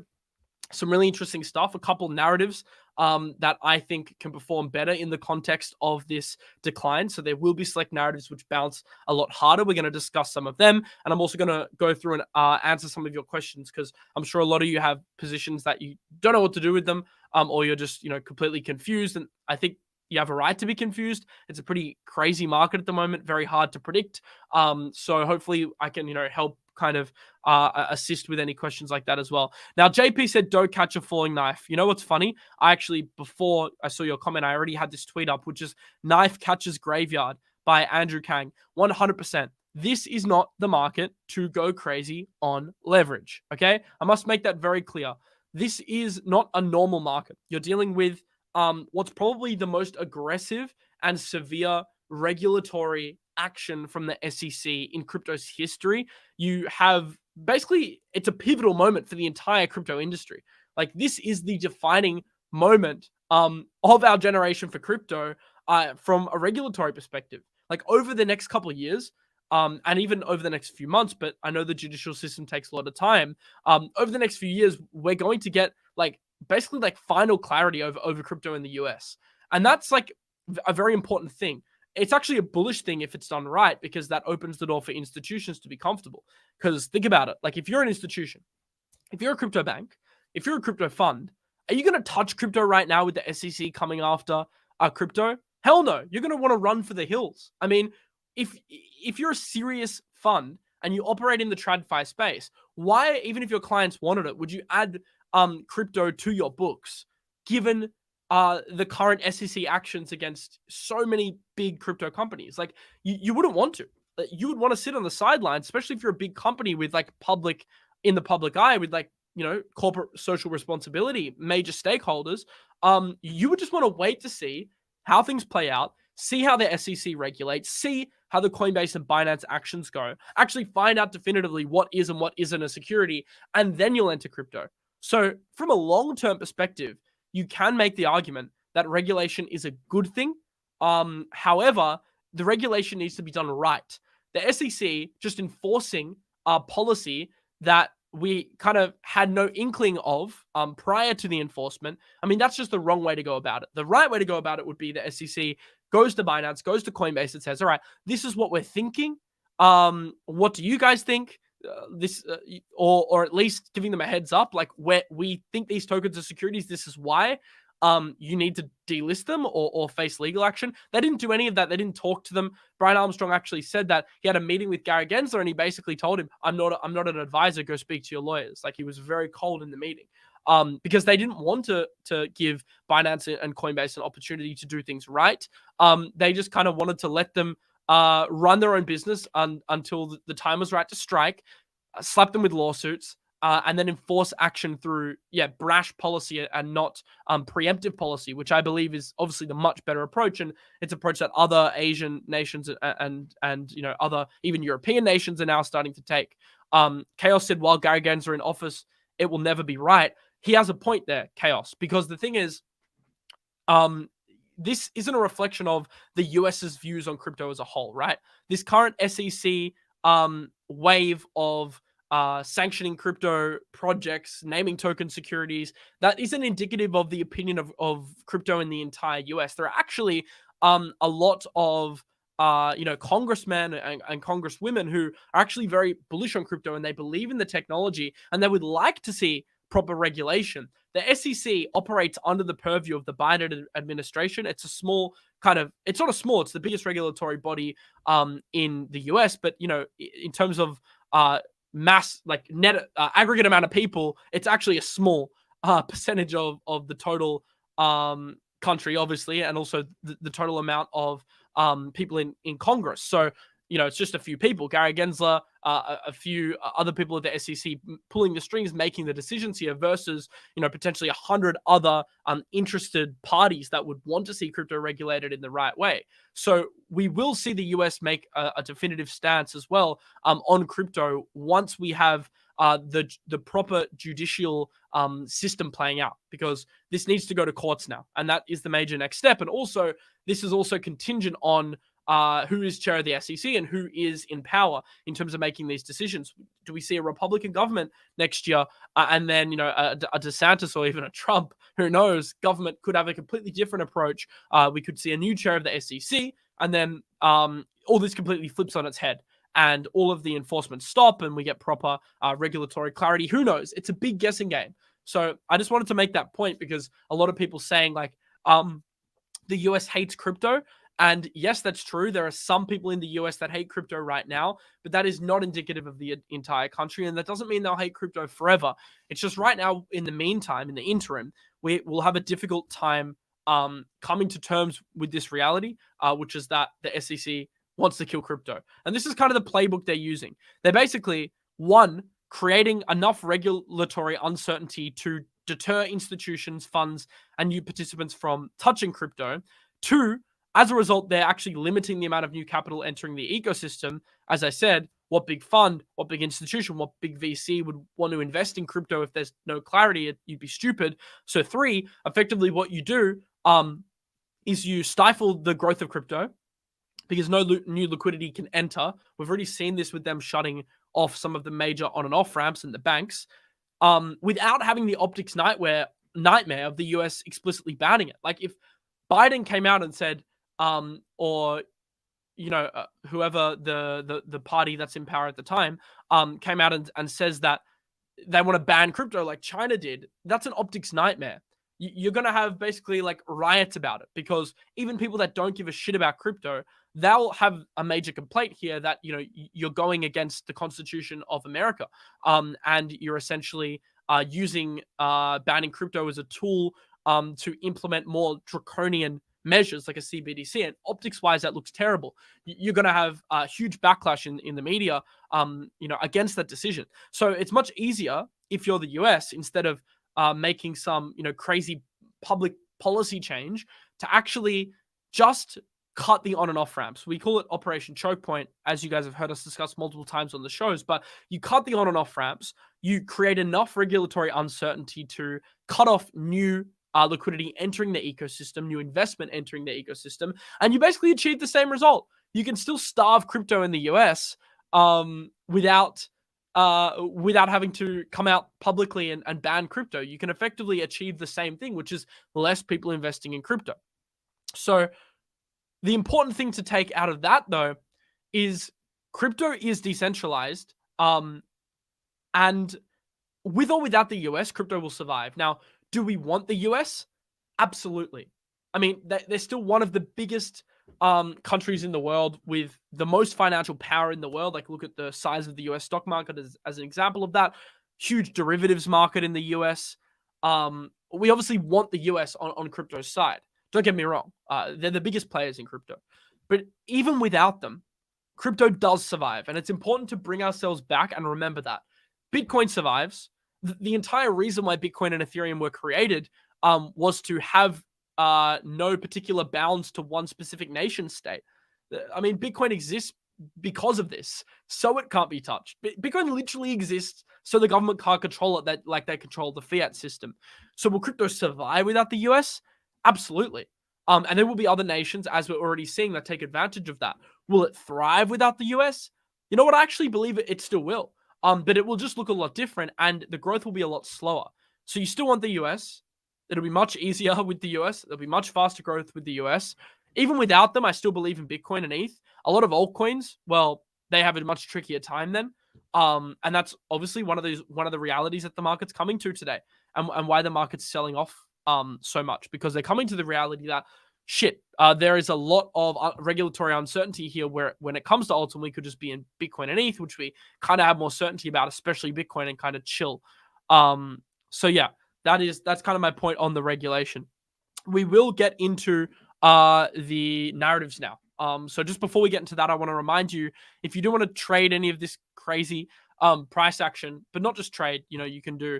some really interesting stuff, a couple narratives that I think can perform better in the context of this decline. So there will be select narratives which bounce a lot harder. We're going to discuss some of them. And I'm also going to go through and answer some of your questions, because I'm sure a lot of you have positions that you don't know what to do with them, or you're just, completely confused. And I think you have a right to be confused. It's a pretty crazy market at the moment, very hard to predict. So hopefully I can, help kind of assist with any questions like that as well. Now, JP said, don't catch a falling knife. You know what's funny? I actually, before I saw your comment, I already had this tweet up, which is Knife Catches Graveyard by Andrew Kang. 100%. This is not the market to go crazy on leverage, okay? I must make that very clear. This is not a normal market. You're dealing with what's probably the most aggressive and severe regulatory action from the SEC in crypto's history. You have basically, it's a pivotal moment for the entire crypto industry. Like, this is the defining moment of our generation for crypto from a regulatory perspective. Like, over the next couple of years, and even over the next few months, but I know the judicial system takes a lot of time. Over the next few years, we're going to get like basically like final clarity over crypto in the US. And that's like a very important thing. It's actually a bullish thing if it's done right, because that opens the door for institutions to be comfortable. Because think about it, like if you're an institution, if you're a crypto bank, if you're a crypto fund, are you going to touch crypto right now with the SEC coming after crypto? Hell no. You're going to want to run for the hills. I mean, if you're a serious fund and you operate in the TradFi space, why, even if your clients wanted it, would you add crypto to your books, given the current SEC actions against so many big crypto companies? Like, you wouldn't want to. You would want to sit on the sidelines, especially if you're a big company with like in the public eye, with like, you know, corporate social responsibility, major stakeholders. You would just want to wait to see how things play out, see how the SEC regulates, see how the Coinbase and Binance actions go, actually find out definitively what is and what isn't a security, and then you'll enter crypto. So from a long-term perspective, you can make the argument that regulation is a good thing. However, the regulation needs to be done right. The SEC just enforcing a policy that we kind of had no inkling of prior to the enforcement. I mean, that's just the wrong way to go about it. The right way to go about it would be the SEC goes to Binance, goes to Coinbase, and says, all right, this is what we're thinking. What do you guys think? Or at least giving them a heads up, like, where we think these tokens are securities, this is why. You need to delist them or face legal action. They didn't do any of that. They didn't talk to them. Brian Armstrong actually said that he had a meeting with 𝗕𝗘𝗫, and he basically told him, I'm not an advisor. Go speak to your lawyers. Like, he was very cold in the meeting. Because they didn't want to give Binance and Coinbase an opportunity to do things right. They just kind of wanted to let them run their own business until the time was right to strike, slap them with lawsuits, and then enforce action through brash policy and not preemptive policy, which I believe is obviously the much better approach, and it's an approach that other Asian nations and you know, other even European nations are now starting to take. 𝗕𝗏𝗧 said while 𝗕𝗘𝗫s are in office, it will never be right. He has a point there, 𝗕𝗏𝗧, because the thing is, this isn't a reflection of the US's views on crypto as a whole, right? This current SEC wave of sanctioning crypto projects, naming token securities, that isn't indicative of the opinion of crypto in the entire US. There are actually a lot of you know, congressmen and congresswomen who are actually very bullish on crypto, and they believe in the technology, and they would like to see proper regulation. The SEC operates under the purview of the Biden administration. It's a small kind of, it's not a small, it's the biggest regulatory body in the US, but, you know, in terms of mass, like net aggregate amount of people, it's actually a small percentage of the total country, obviously, and also the total amount of people in Congress. So, you know, it's just a few people, 𝗕𝗘𝗫, a few other people at the SEC pulling the strings, making the decisions here, versus, you know, potentially 100 other interested parties that would want to see crypto regulated in the right way. So we will see the US make a definitive stance as well on crypto once we have the proper judicial system playing out, because this needs to go to courts now, and that is the major next step. And also, this is also contingent on who is chair of the SEC and who is in power in terms of making these decisions. Do we see a Republican government next year, and then, you know, a DeSantis or even a Trump? Who knows? Government could have a completely different approach. We could see a new chair of the SEC, and then all this completely flips on its head, and all of the enforcement stop, and we get proper regulatory clarity. Who knows? It's a big guessing game. So I just wanted to make that point, because a lot of people saying like the US hates crypto. And yes, that's true. There are some people in the US that hate crypto right now, but that is not indicative of the entire country. And that doesn't mean they'll hate crypto forever. It's just right now, in the meantime, in the interim, we will have a difficult time coming to terms with this reality, which is that the SEC wants to kill crypto. And this is kind of the playbook they're using. They're basically, one, creating enough regulatory uncertainty to deter institutions, funds, and new participants from touching crypto. Two, As a result, they're actually limiting the amount of new capital entering the ecosystem. As I said, what big fund, what big institution, what big VC would want to invest in crypto if there's no clarity? You'd be stupid. So 3, effectively what you do is you stifle the growth of crypto because no new liquidity can enter. We've already seen this with them shutting off some of the major on and off ramps and the banks without having the optics nightmare of the US explicitly banning it. Like if Biden came out and said, or whoever the party that's in power at the time came out and says that they want to ban crypto like China did, that's an optics nightmare. You're going to have basically like riots about it because even people that don't give a shit about crypto, they'll have a major complaint here that, you're going against the Constitution of America. And you're essentially using banning crypto as a tool to implement more draconian measures like a CBDC. And optics-wise, that looks terrible. You're going to have a huge backlash in the media, against that decision. So it's much easier if you're the US, instead of making some, crazy public policy change, to actually just cut the on and off ramps. We call it Operation Chokepoint, as you guys have heard us discuss multiple times on the shows, but you cut the on and off ramps, you create enough regulatory uncertainty to cut off new liquidity entering the ecosystem, new investment entering the ecosystem, and you basically achieve the same result. You can still starve crypto in the US without having to come out publicly and ban crypto. You can effectively achieve the same thing, which is less people investing in crypto. So the important thing to take out of that, though, is crypto is decentralized, and with or without the US, crypto will survive. Now, do we want the US? Absolutely. I mean, they're still one of the biggest countries in the world with the most financial power in the world. Like, look at the size of the US stock market as an example of that. Huge derivatives market in the US. We obviously want the US on crypto's side. Don't get me wrong. They're the biggest players in crypto. But even without them, crypto does survive. And it's important to bring ourselves back and remember that. Bitcoin survives. The entire reason why Bitcoin and Ethereum were created was to have no particular bounds to one specific nation state. I mean, Bitcoin exists because of this, so it can't be touched. Bitcoin literally exists so the government can't control it, like they control the fiat system. So will crypto survive without the US? Absolutely. And there will be other nations, as we're already seeing, that take advantage of that. Will it thrive without the US? You know what? I actually believe it still will. But it will just look a lot different, and the growth will be a lot slower. So you still want the US. It'll be much easier with the US. There'll be much faster growth with the US. Even without them, I still believe in Bitcoin and ETH. A lot of altcoins, well, they have a much trickier time then. And that's obviously one of the realities that the market's coming to today, and why the market's selling off so much, because they're coming to the reality that there is a lot of regulatory uncertainty here, where when it comes to Alts, we could just be in Bitcoin and ETH, which we kind of have more certainty about, especially Bitcoin, and kind of chill. So yeah, that's kind of my point on the regulation. We will get into the narratives now. So just before we get into that, I want to remind you, if you do want to trade any of this crazy price action, but not just trade, you can do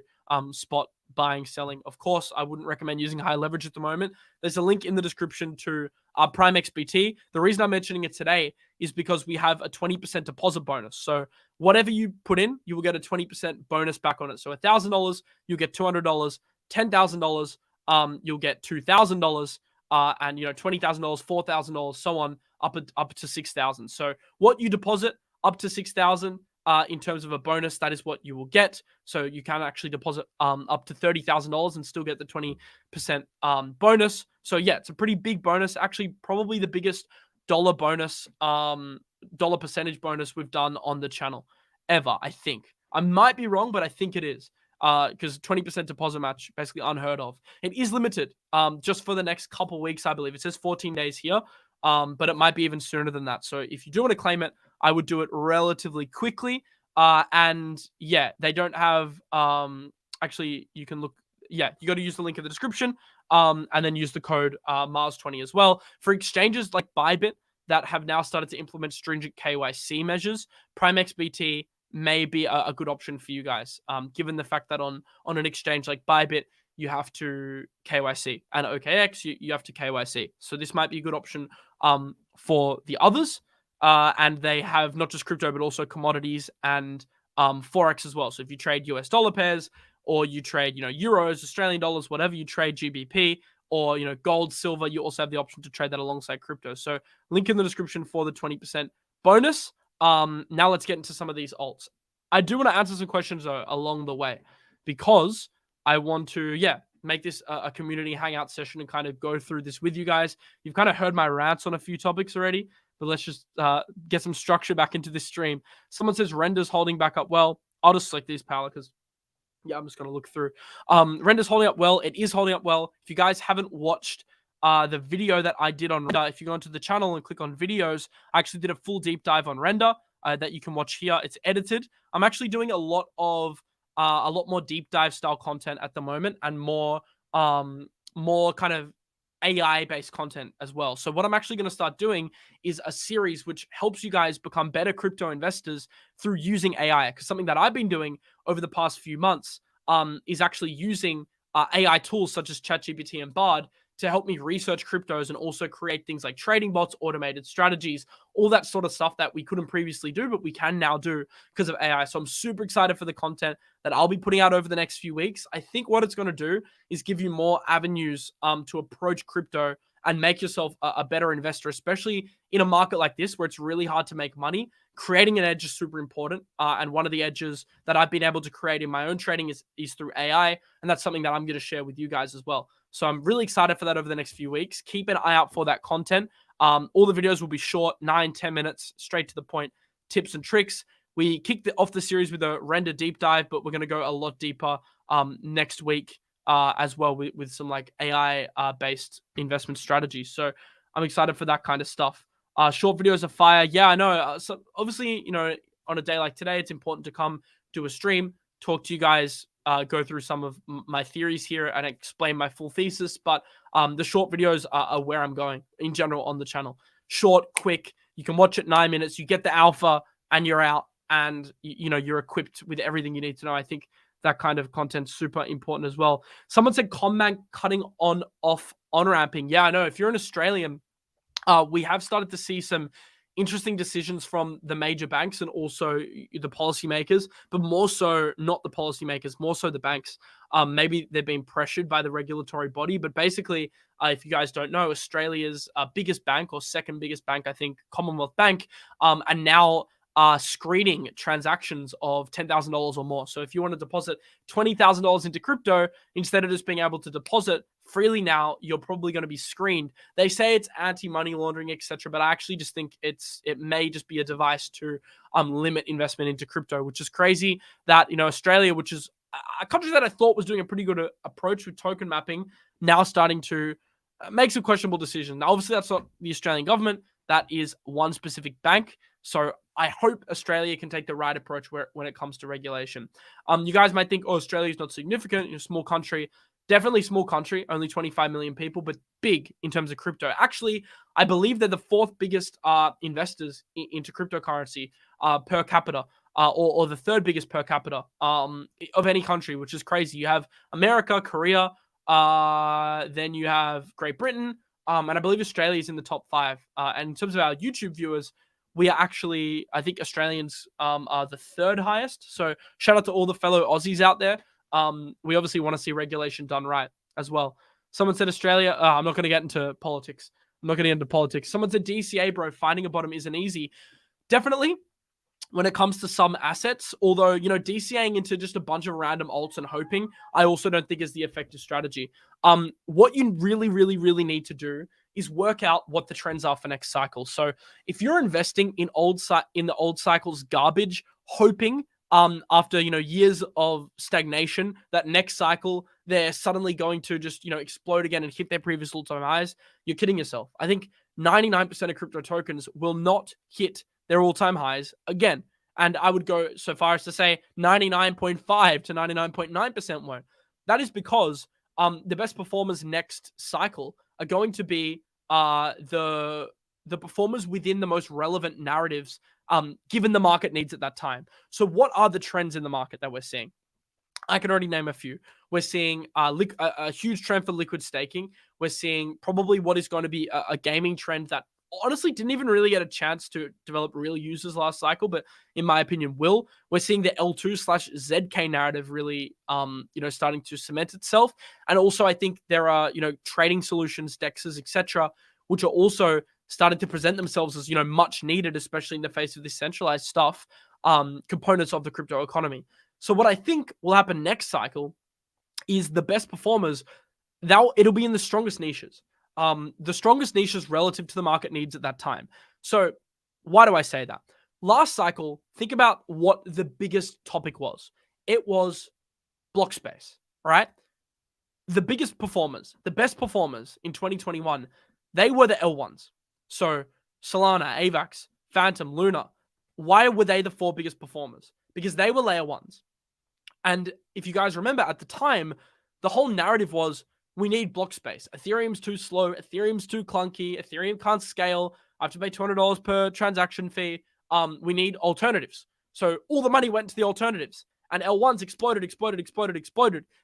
spot buying, selling. Of course, I wouldn't recommend using high leverage at the moment. There's a link in the description to Prime XBT. The reason I'm mentioning it today is because we have a 20% deposit bonus. So whatever you put in, you will get a 20% bonus back on it. So $1,000, you'll get $200. $10,000, you'll get $2,000. And $20,000, $4,000, so on, up to $6,000. So what you deposit up to $6,000 in terms of a bonus, that is what you will get. So you can actually deposit up to $30,000 and still get the 20% bonus. So yeah, it's a pretty big bonus. Actually, probably the biggest dollar bonus, dollar percentage bonus we've done on the channel ever, I think. I might be wrong, but I think it is. Because 20% deposit match, basically unheard of. It is limited just for the next couple weeks, I believe. It says 14 days here, but it might be even sooner than that. So if you do want to claim it, I would do it relatively quickly. And yeah, they don't have, actually, you can look, yeah, you got to use the link in the description and then use the code Miles20 as well. For exchanges like Bybit that have now started to implement stringent KYC measures, Prime XBT may be a good option for you guys, given the fact that on an exchange like Bybit, you have to KYC, and OKX, you have to KYC. So this might be a good option for the others. And they have not just crypto, but also commodities and Forex as well. So if you trade US dollar pairs, or you trade, euros, Australian dollars, whatever you trade, GBP, or, gold, silver, you also have the option to trade that alongside crypto. So link in the description for the 20% bonus. Now let's get into some of these alts. I do want to answer some questions along the way, because I want to, make this a community hangout session and kind of go through this with you guys. You've kind of heard my rants on a few topics already, but let's just get some structure back into this stream. Someone says Render's holding back up well. I'll just select these, pal, because I'm just going to look through. Render's holding up well. It is holding up well. If you guys haven't watched the video that I did on Render, if you go onto the channel and click on videos, I actually did a full deep dive on Render that you can watch here. It's edited. I'm actually doing a lot more deep dive style content at the moment, and more kind of AI based content as well. So what I'm actually going to start doing is a series which helps you guys become better crypto investors through using AI. Because something that I've been doing over the past few months is actually using AI tools such as ChatGPT and Bard to help me research cryptos and also create things like trading bots, automated strategies, all that sort of stuff that we couldn't previously do, but we can now do because of AI. So I'm super excited for the content that I'll be putting out over the next few weeks. I think what it's going to do is give you more avenues to approach crypto and make yourself a better investor, especially in a market like this where it's really hard to make money. Creating an edge is super important. And one of the edges that I've been able to create in my own trading is through AI. And that's something that I'm going to share with you guys as well. So I'm really excited for that over the next few weeks. Keep an eye out for that content. All the videos will be short, 9-10 minutes, straight to the point, tips and tricks. We kicked off the series with a Render deep dive, but we're going to go a lot deeper next week as well with some like AI based investment strategies. So I'm excited for that kind of stuff. Short videos are fire. Yeah, I know. So obviously, on a day like today, it's important to come do a stream, talk to you guys, go through some of my theories here and explain my full thesis. But the short videos are where I'm going in general on the channel. Short, quick. You can watch it 9 minutes. You get the alpha and you're out, and you're equipped with everything you need to know. I think that kind of content's super important as well. Someone said Combank cutting off on-ramping. Yeah, I know. If you're an Australian, we have started to see some interesting decisions from the major banks and also the policymakers, but more so not the policymakers, more so the banks. Maybe they're being pressured by the regulatory body, but basically, if you guys don't know, Australia's biggest bank, or second biggest bank, I think, Commonwealth Bank, are now screening transactions of $10,000 or more. So if you want to deposit $20,000 into crypto, instead of just being able to deposit freely now, you're probably going to be screened. They say it's anti-money laundering, etc., but I actually just think it may just be a device to limit investment into crypto, which is crazy that, Australia, which is a country that I thought was doing a pretty good approach with token mapping, now starting to make some questionable decisions. Now, obviously, that's not the Australian government. That is one specific bank. So I hope Australia can take the right approach when it comes to regulation. You guys might think, Australia is not significant, small country. Definitely small country, only 25 million people, but big in terms of crypto. Actually, I believe they're the fourth biggest investors into cryptocurrency per capita, or the third biggest per capita of any country, which is crazy. You have America, Korea, then you have Great Britain, and I believe Australia is in the top 5. And in terms of our YouTube viewers, we are actually, I think Australians are the third highest. So shout out to all the fellow Aussies out there. We obviously want to see regulation done right as well. Someone said Australia. I'm not going to get into politics. Someone said DCA, bro, finding a bottom isn't easy. Definitely when it comes to some assets, although, DCAing into just a bunch of random alts and hoping, I also don't think is the effective strategy. What you really, really, really need to do is work out what the trends are for next cycle. So if you're investing in the old cycle's garbage, hoping after, years of stagnation, that next cycle, they're suddenly going to just, explode again and hit their previous all-time highs, you're kidding yourself. I think 99% of crypto tokens will not hit their all-time highs again. And I would go so far as to say 99.5 to 99.9% won't. That is because the best performers next cycle are going to be the performers within the most relevant narratives given the market needs at that time. So what are the trends in the market that we're seeing? I can already name a few. We're seeing a huge trend for liquid staking. We're seeing probably what is going to be a gaming trend that honestly didn't even really get a chance to develop real users last cycle, but in my opinion will. We're seeing the L2/ZK narrative really, starting to cement itself. And also I think there are, trading solutions, DEXs, etc., which are also starting to present themselves as, much needed, especially in the face of this centralized stuff, components of the crypto economy. So what I think will happen next cycle is the best performers, it'll be in the strongest niches. The strongest niches relative to the market needs at that time. So why do I say that? Last cycle, think about what the biggest topic was. It was block space, right? The biggest performers, the best performers in 2021, they were the L1s. So Solana, AVAX, Phantom, Luna. Why were they the 4 biggest performers? Because they were layer 1s. And if you guys remember at the time, the whole narrative was we need block space. Ethereum's too slow. Ethereum's too clunky. Ethereum can't scale. I have to pay $200 per transaction fee. We need alternatives. So all the money went to the alternatives. And L1s exploded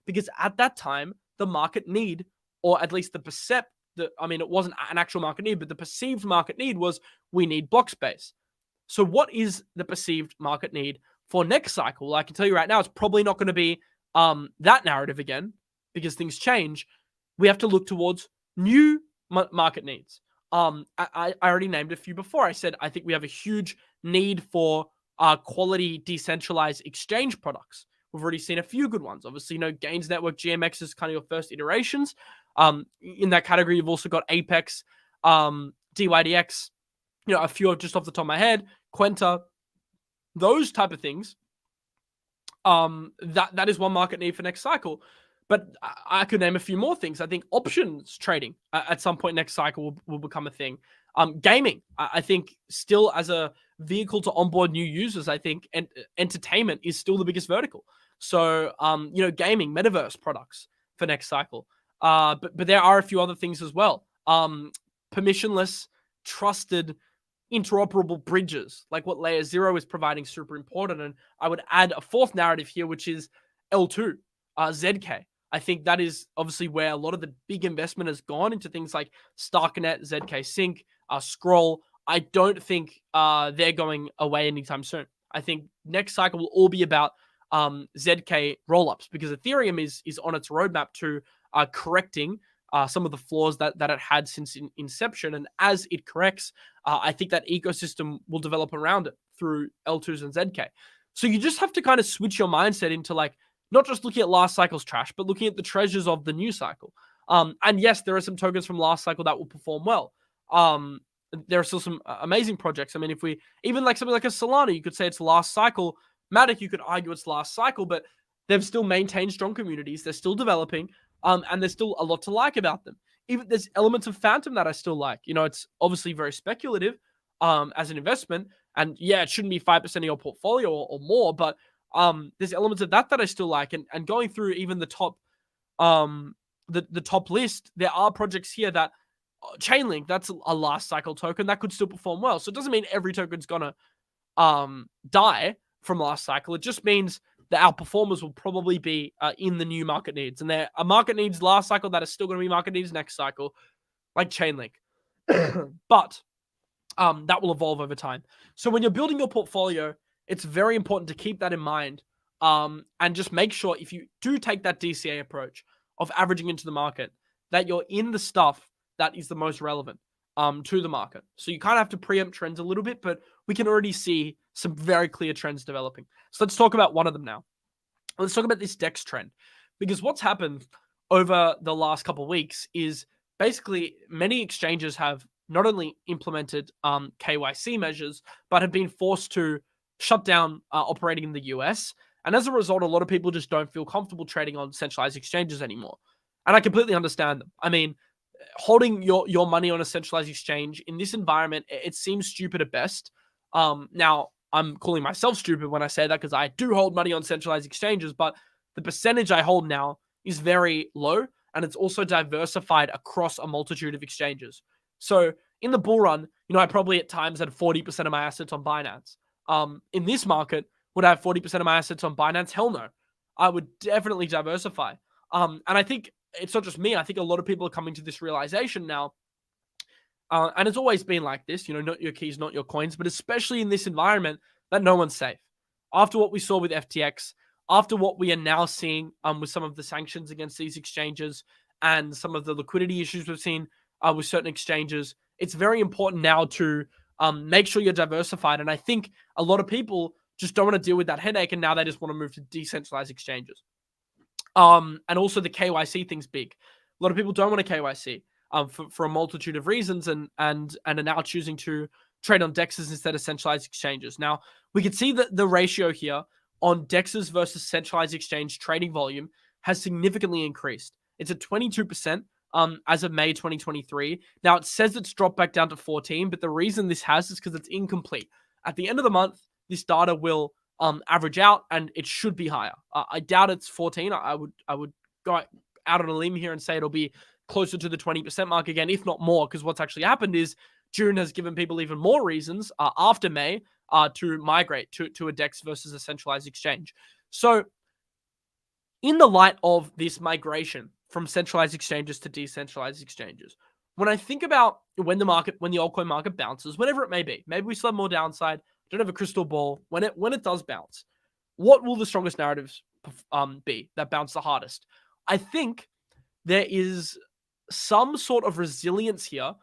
because at that time, the market need, or at least it wasn't an actual market need, but the perceived market need was we need block space. So what is the perceived market need for next cycle? I can tell you right now, it's probably not going to be that narrative again because things change. We have to look towards new market needs. I already named a few before. I said I think we have a huge need for quality decentralized exchange products. We've already seen a few good ones. Obviously, Gains Network, GMX is kind of your first iterations. In that category, you've also got Apex, DYDX, a few just off the top of my head, Quenta, those type of things. That is one market need for next cycle. But I could name a few more things. I think options trading at some point next cycle will become a thing. Gaming, I think still as a vehicle to onboard new users, I think entertainment is still the biggest vertical. So, gaming, metaverse products for next cycle. But there are a few other things as well. Permissionless, trusted, interoperable bridges, like what layer 0 is providing, super important. And I would add a fourth narrative here, which is L2, ZK. I think that is obviously where a lot of the big investment has gone into things like Starknet, ZK Sync, Scroll. I don't think they're going away anytime soon. I think next cycle will all be about ZK rollups because Ethereum is on its roadmap to correcting some of the flaws that it had since inception. And as it corrects, I think that ecosystem will develop around it through L2s and ZK. So you just have to kind of switch your mindset into not just looking at last cycle's trash, but looking at the treasures of the new cycle. And yes, there are some tokens from last cycle that will perform well. There are still some amazing projects. I mean, if we even something like a Solana, you could say it's last cycle. MATIC, you could argue it's last cycle, but they've still maintained strong communities. They're still developing, and there's still a lot to like about them. Even there's elements of Phantom that I still like. It's obviously very speculative as an investment, and yeah, it shouldn't be 5% of your portfolio or more, but there's elements of that I still like. And going through even the top, the top list, there are projects here that Chainlink, that's a last cycle token that could still perform well. So it doesn't mean every token's gonna die from last cycle. It just means that our performers will probably be in the new market needs, and there are market needs last cycle that are still going to be market needs next cycle, like Chainlink. But that will evolve over time. So when you're building your portfolio, it's very important to keep that in mind, and just make sure if you do take that DCA approach of averaging into the market, that you're in the stuff that is the most relevant to the market. So you kind of have to preempt trends a little bit, but we can already see some very clear trends developing. So let's talk about one of them now. Let's talk about this DEX trend, because what's happened over the last couple of weeks is basically many exchanges have not only implemented KYC measures, but have been forced to shut down operating in the US. And as a result, a lot of people just don't feel comfortable trading on centralized exchanges anymore. And I completely understand them. I mean, holding your money on a centralized exchange in this environment, it seems stupid at best. Now, I'm calling myself stupid when I say that because I do hold money on centralized exchanges, but the percentage I hold now is very low, and it's also diversified across a multitude of exchanges. So in the bull run, I probably at times had 40% of my assets on Binance. In this market, would I have 40% of my assets on Binance? Hell no. I would definitely diversify. And I think it's not just me. I think a lot of people are coming to this realization now. And it's always been like this, not your keys, not your coins, but especially in this environment that no one's safe. After what we saw with FTX, after what we are now seeing with some of the sanctions against these exchanges and some of the liquidity issues we've seen with certain exchanges, it's very important now to make sure you're diversified. And I think a lot of people just don't want to deal with that headache, and now they just want to move to decentralized exchanges. And also the KYC thing's big. A lot of people don't want to KYC for a multitude of reasons, and are now choosing to trade on DEXs instead of centralized exchanges. Now, we can see that the ratio here on DEXs versus centralized exchange trading volume has significantly increased. It's at 22% as of May 2023. Now, it says it's dropped back down to 14, but the reason this has is because it's incomplete. At the end of the month, this data will average out, and it should be higher. I doubt it's 14. I would go out on a limb here and say it'll be closer to the 20% mark again, if not more, because what's actually happened is June has given people even more reasons after May to migrate to a DEX versus a centralized exchange. So in the light of this migration from centralized exchanges to decentralized exchanges, when I think about when the altcoin market bounces, whatever it may be, maybe we still have more downside, don't have a crystal ball, when it does bounce, what will the strongest narratives be that bounce the hardest? I think there is some sort of resilience here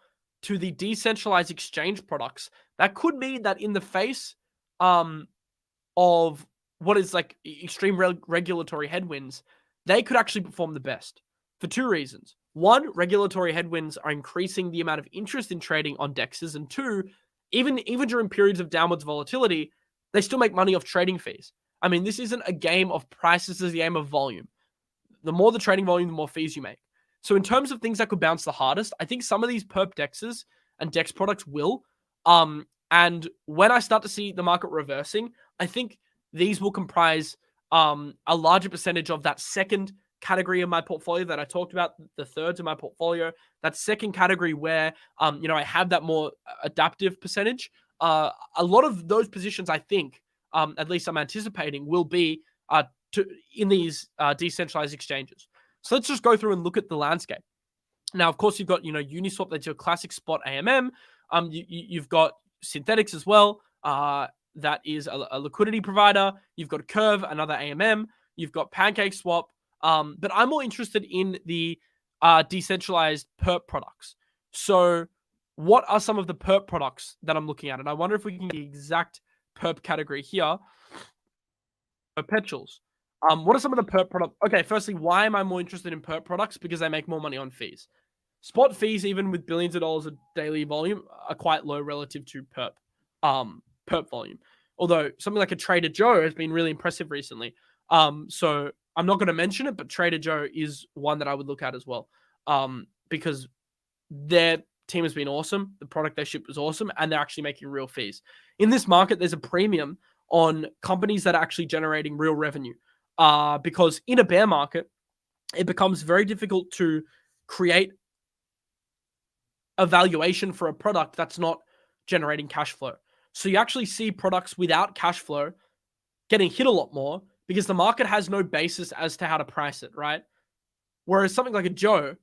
to the decentralized exchange products that could mean that in the face of what is like extreme regulatory headwinds, they could actually perform the best for two reasons. One, regulatory headwinds are increasing the amount of interest in trading on DEXs, and two, even during periods of downwards volatility, they still make money off trading fees. I mean, this isn't a game of prices, this is a game of volume. The more the trading volume, the more fees you make. So in terms of things that could bounce the hardest, I think some of these perp DEXs and DEX products will. And when I start to see the market reversing, I think these will comprise a larger percentage of that second category of my portfolio that I talked about, the thirds of my portfolio, that second category where, I have that more adaptive percentage. A lot of those positions, I think, at least I'm anticipating, will be in these decentralized exchanges. So let's just go through and look at the landscape. Now, of course, you've got, Uniswap, that's your classic spot AMM. You've got Synthetics as well. That is a liquidity provider. You've got Curve, another AMM. You've got PancakeSwap. But I'm more interested in the decentralized perp products. So what are some of the perp products that I'm looking at? And I wonder if we can get the exact perp category here. Perpetuals. What are some of the perp products? Okay, firstly, why am I more interested in perp products? Because they make more money on fees. Spot fees, even with billions of dollars of daily volume, are quite low relative to perp volume. Although something like a Trader Joe has been really impressive recently. So I'm not going to mention it, but Trader Joe is one that I would look at as well. Because their team has been awesome. The product they ship is awesome, and they're actually making real fees. In this market, there's a premium on companies that are actually generating real revenue. Because in a bear market, it becomes very difficult to create a valuation for a product that's not generating cash flow. So you actually see products without cash flow getting hit a lot more because the market has no basis as to how to price it, right? Whereas something like a Joe,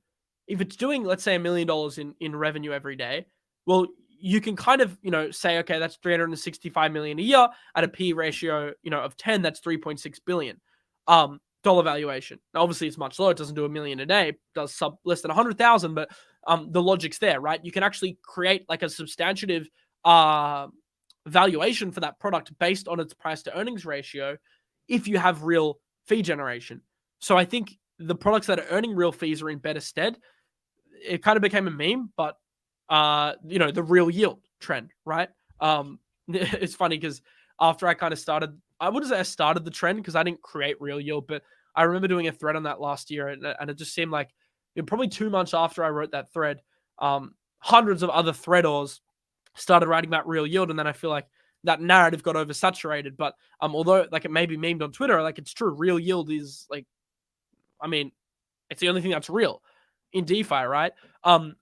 if it's doing, let's say, $1 million in revenue every day, well, you can kind of, say, okay, that's 365 million a year at a P ratio, of 10, that's 3.6 billion. Dollar valuation. Now, obviously, it's much lower. It doesn't do $1 million a day. It does less than 100,000, but the logic's there, right? You can actually create like a substantive valuation for that product based on its price to earnings ratio if you have real fee generation. So I think the products that are earning real fees are in better stead. It kind of became a meme, but the real yield trend, right? It's funny because after I kind of started, I wouldn't say I started the trend because I didn't create real yield, but I remember doing a thread on that last year, and it just seemed like probably 2 months after I wrote that thread, hundreds of other threaders started writing about real yield, and then I feel like that narrative got oversaturated. But although like it may be memed on Twitter, like it's true, real yield is like, I mean, it's the only thing that's real in DeFi, right?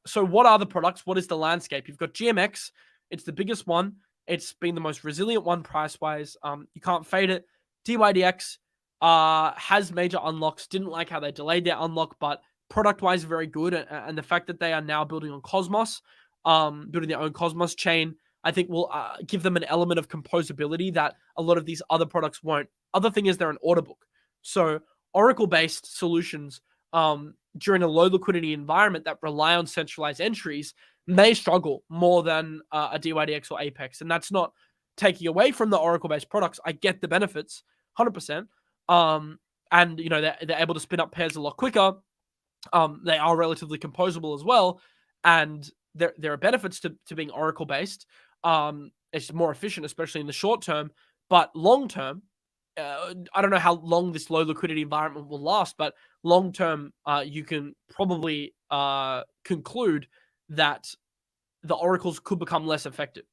So what are the products? What is the landscape? You've got GMX. It's the biggest one. It's been the most resilient one price-wise. You can't fade it. DYDX, has major unlocks. Didn't like how they delayed their unlock, but product-wise, very good. And the fact that they are now building on Cosmos, building their own Cosmos chain, I think will give them an element of composability that a lot of these other products won't. Other thing is they're an order book. So Oracle-based solutions during a low liquidity environment that rely on centralized entries may struggle more than a DYDX or Apex. And that's not taking away from the Oracle-based products. I get the benefits, 100%. And, they're able to spin up pairs a lot quicker. They are relatively composable as well. And there are benefits to being Oracle-based. It's more efficient, especially in the short term. But long term, I don't know how long this low liquidity environment will last, but long term, you can probably conclude that the oracles could become less effective.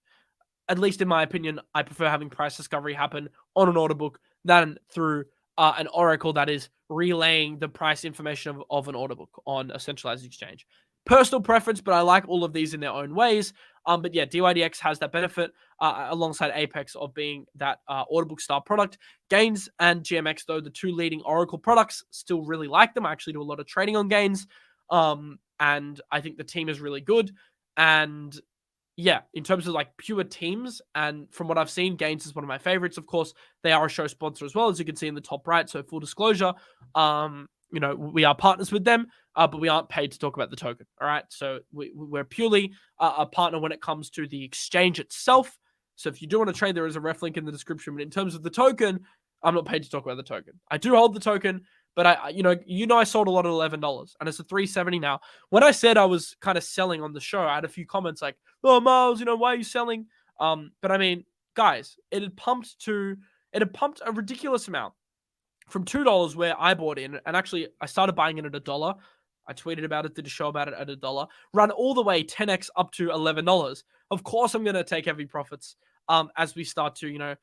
At least in my opinion, I prefer having price discovery happen on an order book than through an oracle that is relaying the price information of an order book on a centralized exchange. Personal preference, but I like all of these in their own ways. But yeah, DYDX has that benefit alongside Apex of being that order book style product. Gains and GMX, though, the two leading Oracle products, still really like them. I actually do a lot of trading on Gains. And I think the team is really good. And yeah, in terms of like pure teams, and from what I've seen, Gains is one of my favorites. Of course, they are a show sponsor as well, as you can see in the top right. So full disclosure, we are partners with them, but we aren't paid to talk about the token. All right, so we're purely a partner when it comes to the exchange itself. So if you do want to trade, there is a ref link in the description. But in terms of the token, I'm not paid to talk about the token. I do hold the token, but I sold a lot at $11, and it's a $3.70 now. When I said I was kind of selling on the show, I had a few comments like, "Oh, Miles, why are you selling?" But I mean, guys, it had pumped a ridiculous amount from $2 where I bought in, and actually I started buying it at $1. I tweeted about it, did a show about it at $1, run all the way 10x up to $11. Of course, I'm going to take heavy profits as we start to,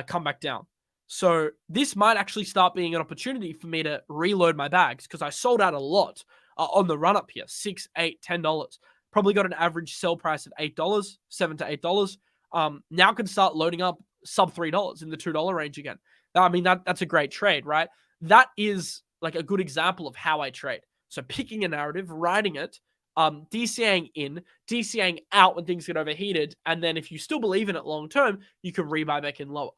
come back down. So this might actually start being an opportunity for me to reload my bags because I sold out a lot on the run up here, $6, $8, $10. Probably got an average sell price of $8, $7 to $8. Now can start loading up sub $3 in the $2 range again. I mean, that's a great trade, right? That is like a good example of how I trade. So picking a narrative, writing it, DCAing in, DCAing out when things get overheated, and then if you still believe in it long term, you can rebuy back in lower.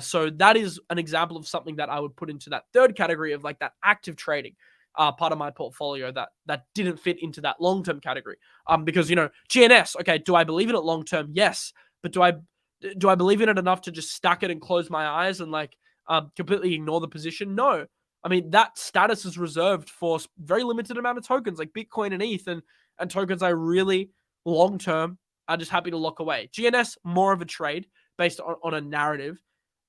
So that is an example of something that I would put into that third category of like that active trading part of my portfolio that didn't fit into that long-term category. Because, GNS, okay, do I believe in it long-term? Yes. But do I believe in it enough to just stack it and close my eyes and completely ignore the position? No. I mean, that status is reserved for very limited amount of tokens like Bitcoin and ETH and tokens I really long-term are just happy to lock away. GNS, more of a trade based on a narrative.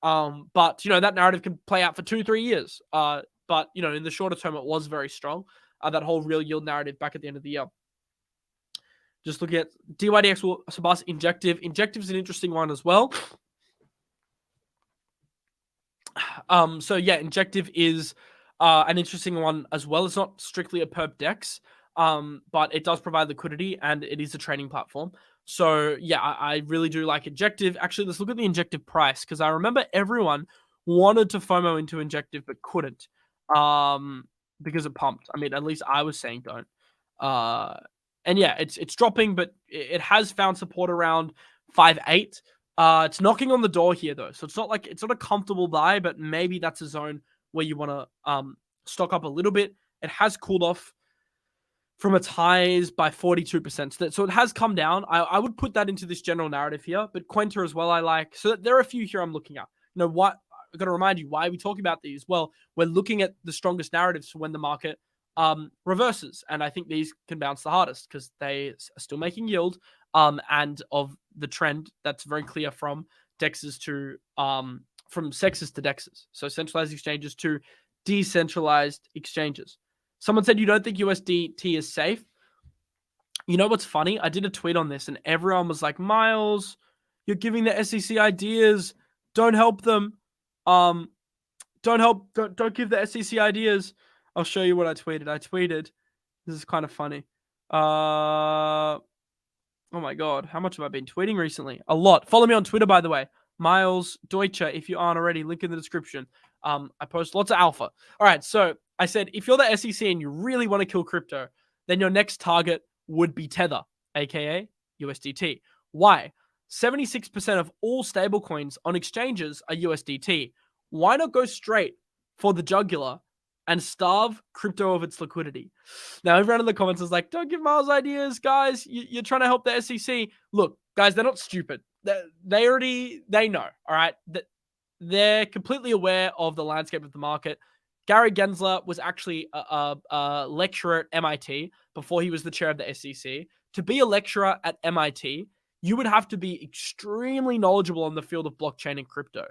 But, that narrative can play out for 2-3 years. But, in the shorter term, it was very strong. That whole real yield narrative back at the end of the year. Just looking at DYDX will surpass Injective. Injective is an interesting one as well. So yeah, Injective is an interesting one as well. It's not strictly a perp DEX, but it does provide liquidity and it is a trading platform. So yeah, I really do like Injective. Actually, let's look at the Injective price because I remember everyone wanted to FOMO into Injective but couldn't because it pumped. I mean, at least I was saying don't. And yeah, it's dropping, but it has found support around 5.8. It's knocking on the door here though, so it's not a comfortable buy, but maybe that's a zone where you want to stock up a little bit. It has cooled off from its highs by 42%, so it has come down. I would put that into this general narrative here, but Quenta as well I like. So there are a few here I'm looking at. What I've got to remind you, why are we talking about these? Well, we're looking at the strongest narratives for when the market reverses, and I think these can bounce the hardest because they are still making yield, and of the trend that's very clear from dexes to from sexes to dexes, so centralized exchanges to decentralized exchanges. Someone said you don't think USDT is safe. You know what's funny? I did a tweet on this and everyone was like, Miles, you're giving the SEC ideas, don't help them, don't give the SEC ideas. I'll show you what I tweeted. This is kind of funny. Oh my God. How much have I been tweeting recently? A lot. Follow me on Twitter, by the way. Miles Deutscher, if you aren't already. Link in the description. I post lots of alpha. All right, so I said, if you're the SEC and you really want to kill crypto, then your next target would be Tether, aka USDT. Why? 76% of all stablecoins on exchanges are USDT. Why not go straight for the jugular and starve crypto of its liquidity? Now, everyone in the comments is like, don't give Miles ideas, guys. You're trying to help the SEC. Look, guys, they're not stupid. They know, all right? They're completely aware of the landscape of the market. Gary Gensler was actually a lecturer at MIT before he was the chair of the SEC. To be a lecturer at MIT, you would have to be extremely knowledgeable on the field of blockchain and crypto.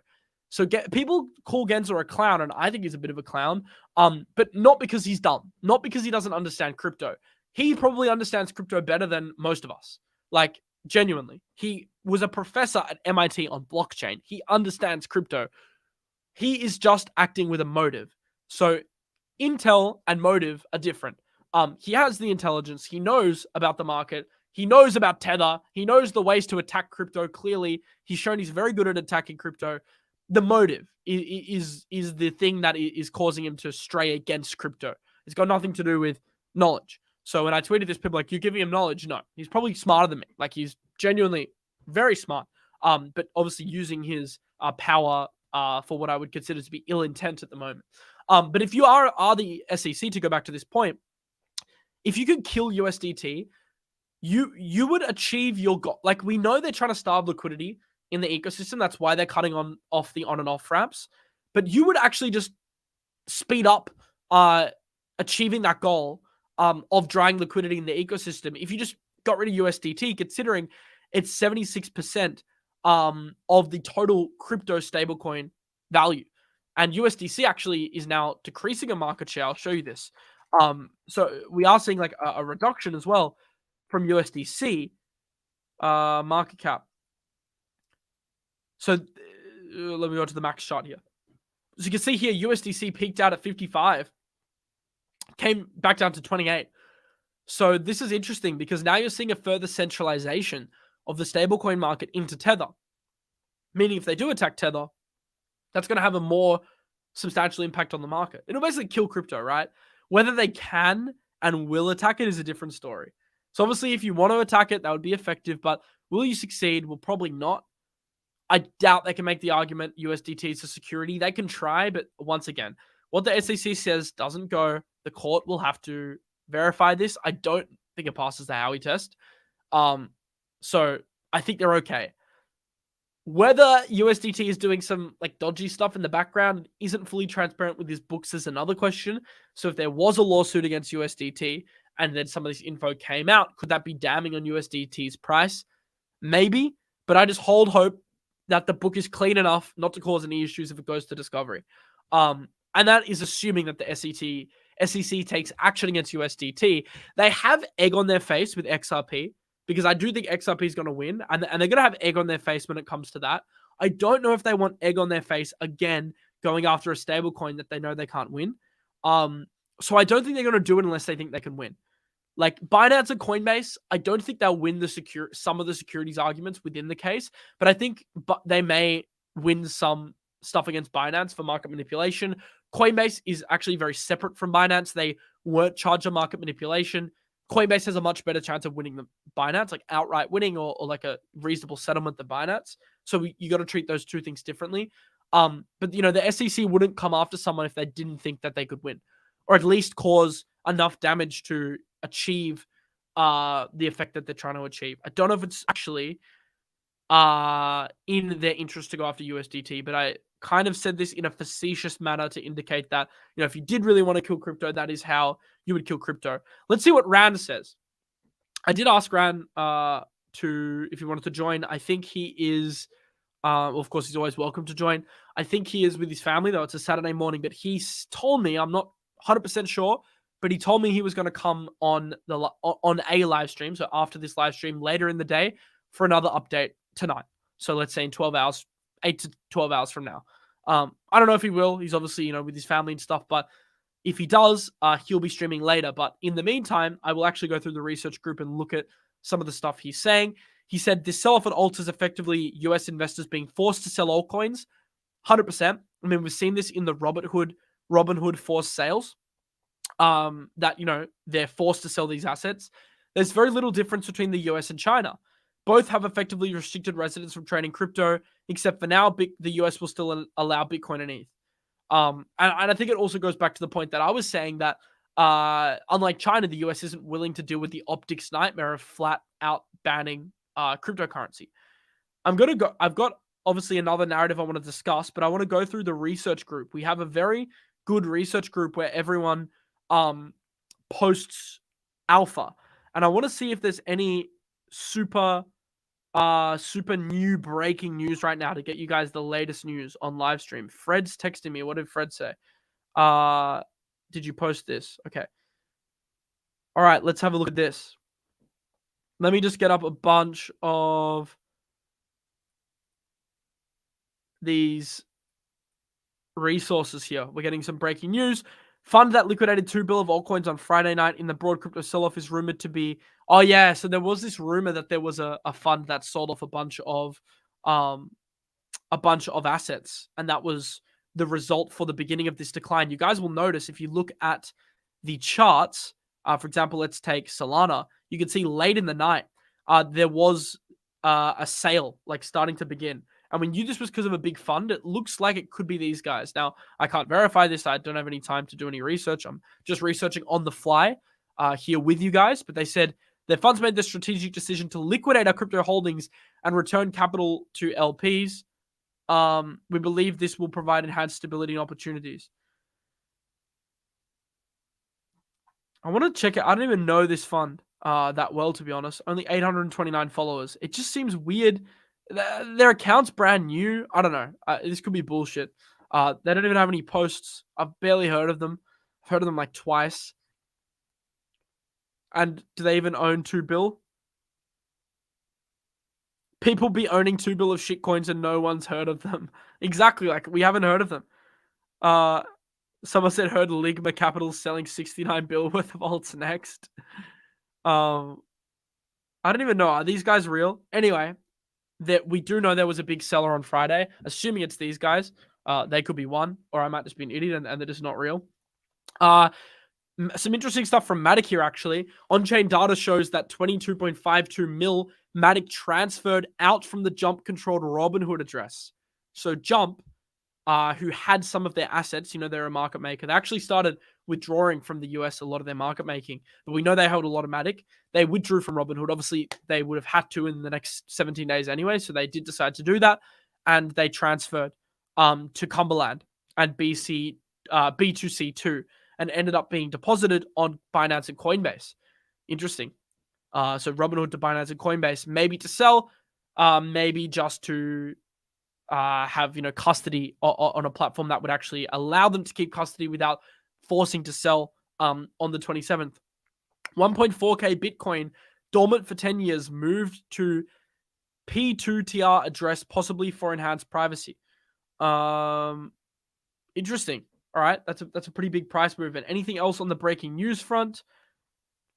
So people call Gensler a clown, and I think he's a bit of a clown, but not because he's dumb, not because he doesn't understand crypto. He probably understands crypto better than most of us. Like, genuinely. He was a professor at MIT on blockchain. He understands crypto. He is just acting with a motive. So intel and motive are different. He has the intelligence. He knows about the market. He knows about Tether. He knows the ways to attack crypto. Clearly, he's shown he's very good at attacking crypto. The motive is the thing that is causing him to stray against crypto. It's got nothing to do with knowledge. So when I tweeted this, people were like, you're giving him knowledge? No, he's probably smarter than me. Like, he's genuinely very smart. But obviously using his power for what I would consider to be ill intent at the moment. But if you are the SEC, to go back to this point, if you could kill USDT, you would achieve your goal. Like, we know they're trying to starve liquidity in the ecosystem. That's why they're cutting off the on and off ramps. But you would actually just speed up achieving that goal of drying liquidity in the ecosystem if you just got rid of USDT, considering it's 76% of the total crypto stablecoin value. And USDC actually is now decreasing in market share. I'll show you this. So we are seeing like a reduction as well from USDC market cap. So let me go to the max chart here. So you can see here, USDC peaked out at 55, came back down to 28. So this is interesting because now you're seeing a further centralization of the stablecoin market into Tether. Meaning if they do attack Tether, that's going to have a more substantial impact on the market. It'll basically kill crypto, right? Whether they can and will attack it is a different story. So obviously, if you want to attack it, that would be effective. But will you succeed? Well, probably not. I doubt they can make the argument USDT is a security. They can try, but once again, what the SEC says doesn't go. The court will have to verify this. I don't think it passes the Howey test. So I think they're okay. Whether USDT is doing some like dodgy stuff in the background, isn't fully transparent with his books, is another question. So if there was a lawsuit against USDT and then some of this info came out, could that be damning on USDT's price? Maybe, but I just hold hope that the book is clean enough not to cause any issues if it goes to discovery. And that is assuming that the SEC takes action against USDT. They have egg on their face with XRP, because I do think XRP is going to win, and they're going to have egg on their face when it comes to that. I don't know if they want egg on their face again going after a stablecoin that they know they can't win. So I don't think they're going to do it unless they think they can win. Like Binance and Coinbase, I don't think they'll win some of the securities arguments within the case, but I think they may win some stuff against Binance for market manipulation. Coinbase is actually very separate from Binance. They weren't charged on market manipulation. Coinbase has a much better chance of winning than Binance, like outright winning or like a reasonable settlement than Binance. So you got to treat those two things differently. But you know, the SEC wouldn't come after someone if they didn't think that they could win, or at least cause enough damage to achieve the effect that they're trying to achieve. I don't know if it's actually in their interest to go after USDT, but I kind of said this in a facetious manner to indicate that, you know, if you did really want to kill crypto, that is how you would kill crypto. Let's see what Rand says. I did ask Rand if he wanted to join. I think he is, well, of course, he's always welcome to join. I think he is with his family, though. It's a Saturday morning, but he told me, I'm not 100% sure, but he told me he was going to come on a live stream. So after this live stream later in the day for another update tonight. So let's say in 12 hours, 8 to 12 hours from now. I don't know if he will. He's obviously, you know, with his family and stuff, but if he does, he'll be streaming later. But in the meantime, I will actually go through the research group and look at some of the stuff he's saying. He said this sell-off at alts is effectively US investors being forced to sell altcoins. 100%. I mean, we've seen this in the Robinhood forced sales. That, you know, they're forced to sell these assets. There's very little difference between the US and China. Both have effectively restricted residents from trading crypto, except for now, the US will still allow Bitcoin and ETH. And I think it also goes back to the point that I was saying that, unlike China, the US isn't willing to deal with the optics nightmare of flat out banning cryptocurrency. I've got obviously another narrative I want to discuss, but I want to go through the research group. We have a very good research group where everyone posts alpha, and I want to see if there's any super new breaking news right now to get you guys the latest news on live stream. Fred's texting me. What did Fred say? Did you post this? Okay. All right, let's have a look at this. Let me just get up a bunch of these resources here. We're getting some breaking news. Fund that liquidated $2 billion of altcoins on Friday night in the broad crypto sell-off is rumored to be... Oh, yeah. So there was this rumor that there was a fund that sold off a bunch of assets, and that was the result for the beginning of this decline. You guys will notice if you look at the charts, for example, let's take Solana, you can see late in the night, there was a sale like starting to begin. And we knew this was because of a big fund. It looks like it could be these guys. Now, I can't verify this. I don't have any time to do any research. I'm just researching on the fly here with you guys. But they said their funds made the strategic decision to liquidate our crypto holdings and return capital to LPs. We believe this will provide enhanced stability and opportunities. I want to check it. I don't even know this fund that well, to be honest. Only 829 followers. It just seems weird. Their account's brand new. I don't know. This could be bullshit. They don't even have any posts. I've barely heard of them. I've heard of them like twice. And do they even own $2 billion? People be owning $2 billion of shitcoins and no one's heard of them. Exactly. Like, we haven't heard of them. Someone said heard 𝗕𝗵𝗵𝗃 selling $69 billion worth of alts next. I don't even know. Are these guys real? Anyway, that we do know there was a big seller on Friday. Assuming it's these guys, they could be one, or I might just be an idiot and they're just not real. Some interesting stuff from MATIC here, actually. On-chain data shows that 22.52 mil MATIC transferred out from the Jump-controlled Robinhood address. So Jump, who had some of their assets, you know, they're a market maker. They actually started withdrawing from the US a lot of their market making, but we know they held a lot of MATIC. They withdrew from Robinhood. Obviously, they would have had to in the next 17 days anyway, so they did decide to do that, and they transferred to 𝗕𝗆𝗵𝗆 and B2C2, and ended up being deposited on Binance and Coinbase. Interesting. So Robinhood to Binance and Coinbase, maybe to sell, maybe just to have, you know, custody on a platform that would actually allow them to keep custody without forcing to sell on the 27th. 1.4K Bitcoin dormant for 10 years moved to P2TR address, possibly for enhanced privacy. Interesting. All right, that's a pretty big price movement. Anything else on the breaking news front?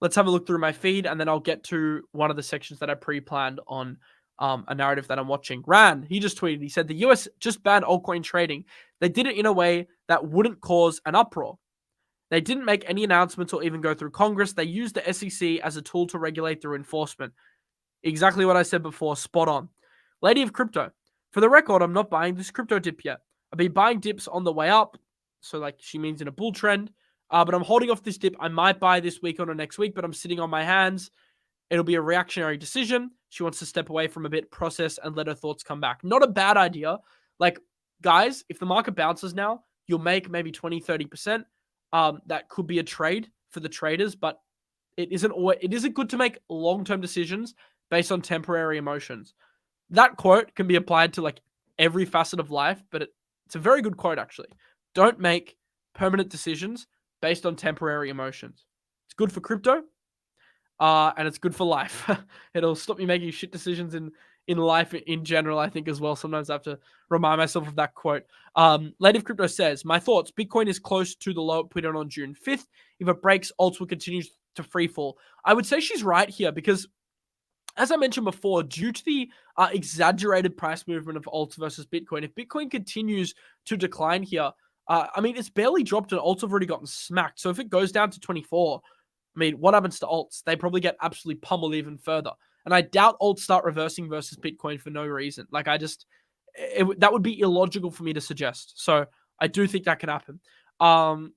Let's have a look through my feed, and then I'll get to one of the sections that I pre-planned on a narrative that I'm watching. Ran, he just tweeted, he said, the US just banned altcoin trading. They did it in a way that wouldn't cause an uproar. They didn't make any announcements or even go through Congress. They used the SEC as a tool to regulate through enforcement. Exactly what I said before, spot on. Lady of Crypto, for the record, I'm not buying this crypto dip yet. I've been buying dips on the way up. So, like, she means in a bull trend. But I'm holding off this dip. I might buy this week or next week, but I'm sitting on my hands. It'll be a reactionary decision. She wants to step away from a bit, process, and let her thoughts come back. Not a bad idea. Like, guys, if the market bounces now, you'll make maybe 20, 30%. That could be a trade for the traders, but it isn't good to make long-term decisions based on temporary emotions. That quote can be applied to, like, every facet of life, but it's a very good quote, actually. Don't make permanent decisions based on temporary emotions. It's good for crypto, and it's good for life. It'll stop you making shit decisions in life in general, I think, as well. Sometimes I have to remind myself of that quote. Lady of Crypto says, my thoughts, Bitcoin is close to the low it put on June 5th. If it breaks, alts will continue to free fall. I would say she's right here, because as I mentioned before, due to the exaggerated price movement of alts versus Bitcoin, if Bitcoin continues to decline here, I mean, it's barely dropped and alts have already gotten smacked. So if it goes down to 24, I mean, what happens to alts? They probably get absolutely pummeled even further. And I doubt alts start reversing versus Bitcoin for no reason. Like, that would be illogical for me to suggest. So I do think that can happen.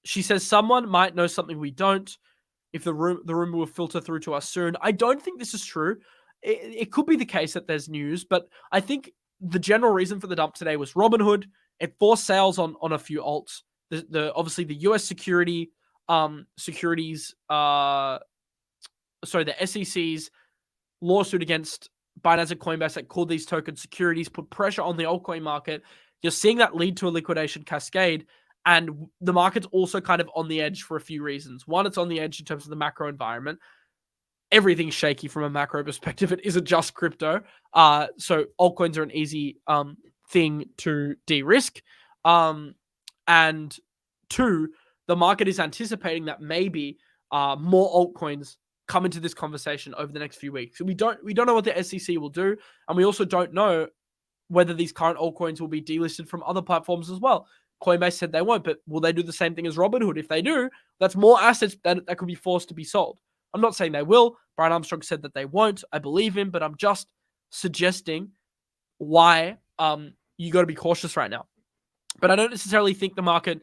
She says someone might know something we don't. If the rumor will filter through to us soon. I don't think this is true. It could be the case that there's news, but I think the general reason for the dump today was Robinhood. It forced sales on a few alts. Obviously the US securities, the SEC's lawsuit against Binance and Coinbase that called these tokens securities put pressure on the altcoin market. You're seeing that lead to a liquidation cascade. And the market's also kind of on the edge for a few reasons. One, it's on the edge in terms of the macro environment. Everything's shaky from a macro perspective. It isn't just crypto. So altcoins are an easy thing to de-risk. And two, the market is anticipating that maybe more altcoins come into this conversation over the next few weeks. So we don't know what the SEC will do, and we also don't know whether these current altcoins will be delisted from other platforms as well. Coinbase said they won't, but will they do the same thing as Robinhood? If they do, that's more assets that could be forced to be sold. I'm not saying they will. Brian Armstrong said that they won't. I believe him, but I'm just suggesting why you got to be cautious right now. But I don't necessarily think the market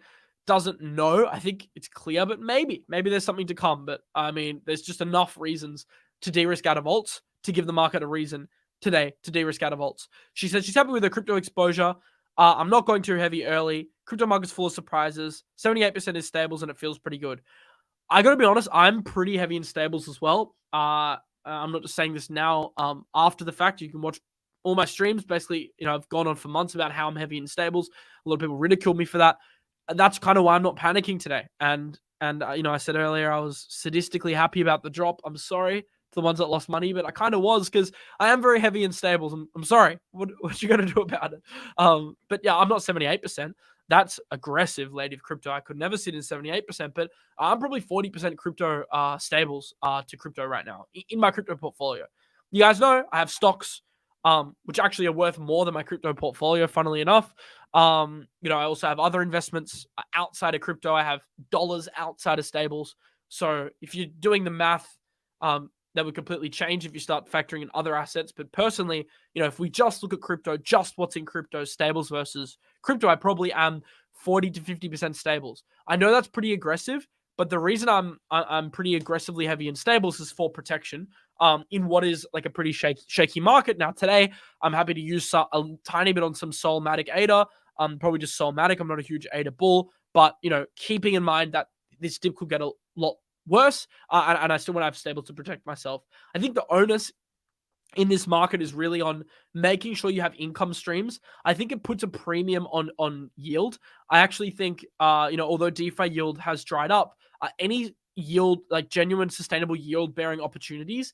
doesn't know. I think it's clear, but maybe there's something to come. But I mean, there's just enough reasons to de-risk out of alts to give the market a reason today to de-risk out of alts. She said she's happy with her crypto exposure. I'm not going too heavy early. Crypto market's full of surprises. 78% is stables, and it feels pretty good. I got to be honest, I'm pretty heavy in stables as well. I'm not just saying this now. After the fact, you can watch all my streams. Basically, I've gone on for months about how I'm heavy in stables. A lot of people ridiculed me for that. That's kind of why I'm not panicking today. And I said earlier I was sadistically happy about the drop. I'm sorry to the ones that lost money, but I kind of was because I am very heavy in stables. I'm sorry. What you going to do about it? But yeah, I'm not 78%. That's aggressive, lady of crypto. I could never sit in 78%, but I'm probably 40% crypto stables to crypto right now in my crypto portfolio. You guys know I have stocks, which actually are worth more than my crypto portfolio, funnily enough. I also have other investments outside of crypto. I have dollars outside of stables. So if you're doing the math, that would completely change if you start factoring in other assets. But personally, if we just look at crypto, just what's in crypto, stables versus crypto, I probably am 40 to 50% stables. I know that's pretty aggressive, but the reason I'm pretty aggressively heavy in stables is for protection. In what is like a pretty shaky market. Now today, I'm happy to use a tiny bit on some 𝗕𝗆𝗕𝗄𝗃 ADA. Probably just 𝗕𝗆𝗕𝗃. I'm not a huge ADA bull, but keeping in mind that this dip could get a lot worse, and I still want to have stables to protect myself. I think the onus in this market is really on making sure you have income streams. I think it puts a premium on yield. I actually think, although DeFi yield has dried up, any yield, like genuine sustainable yield bearing opportunities,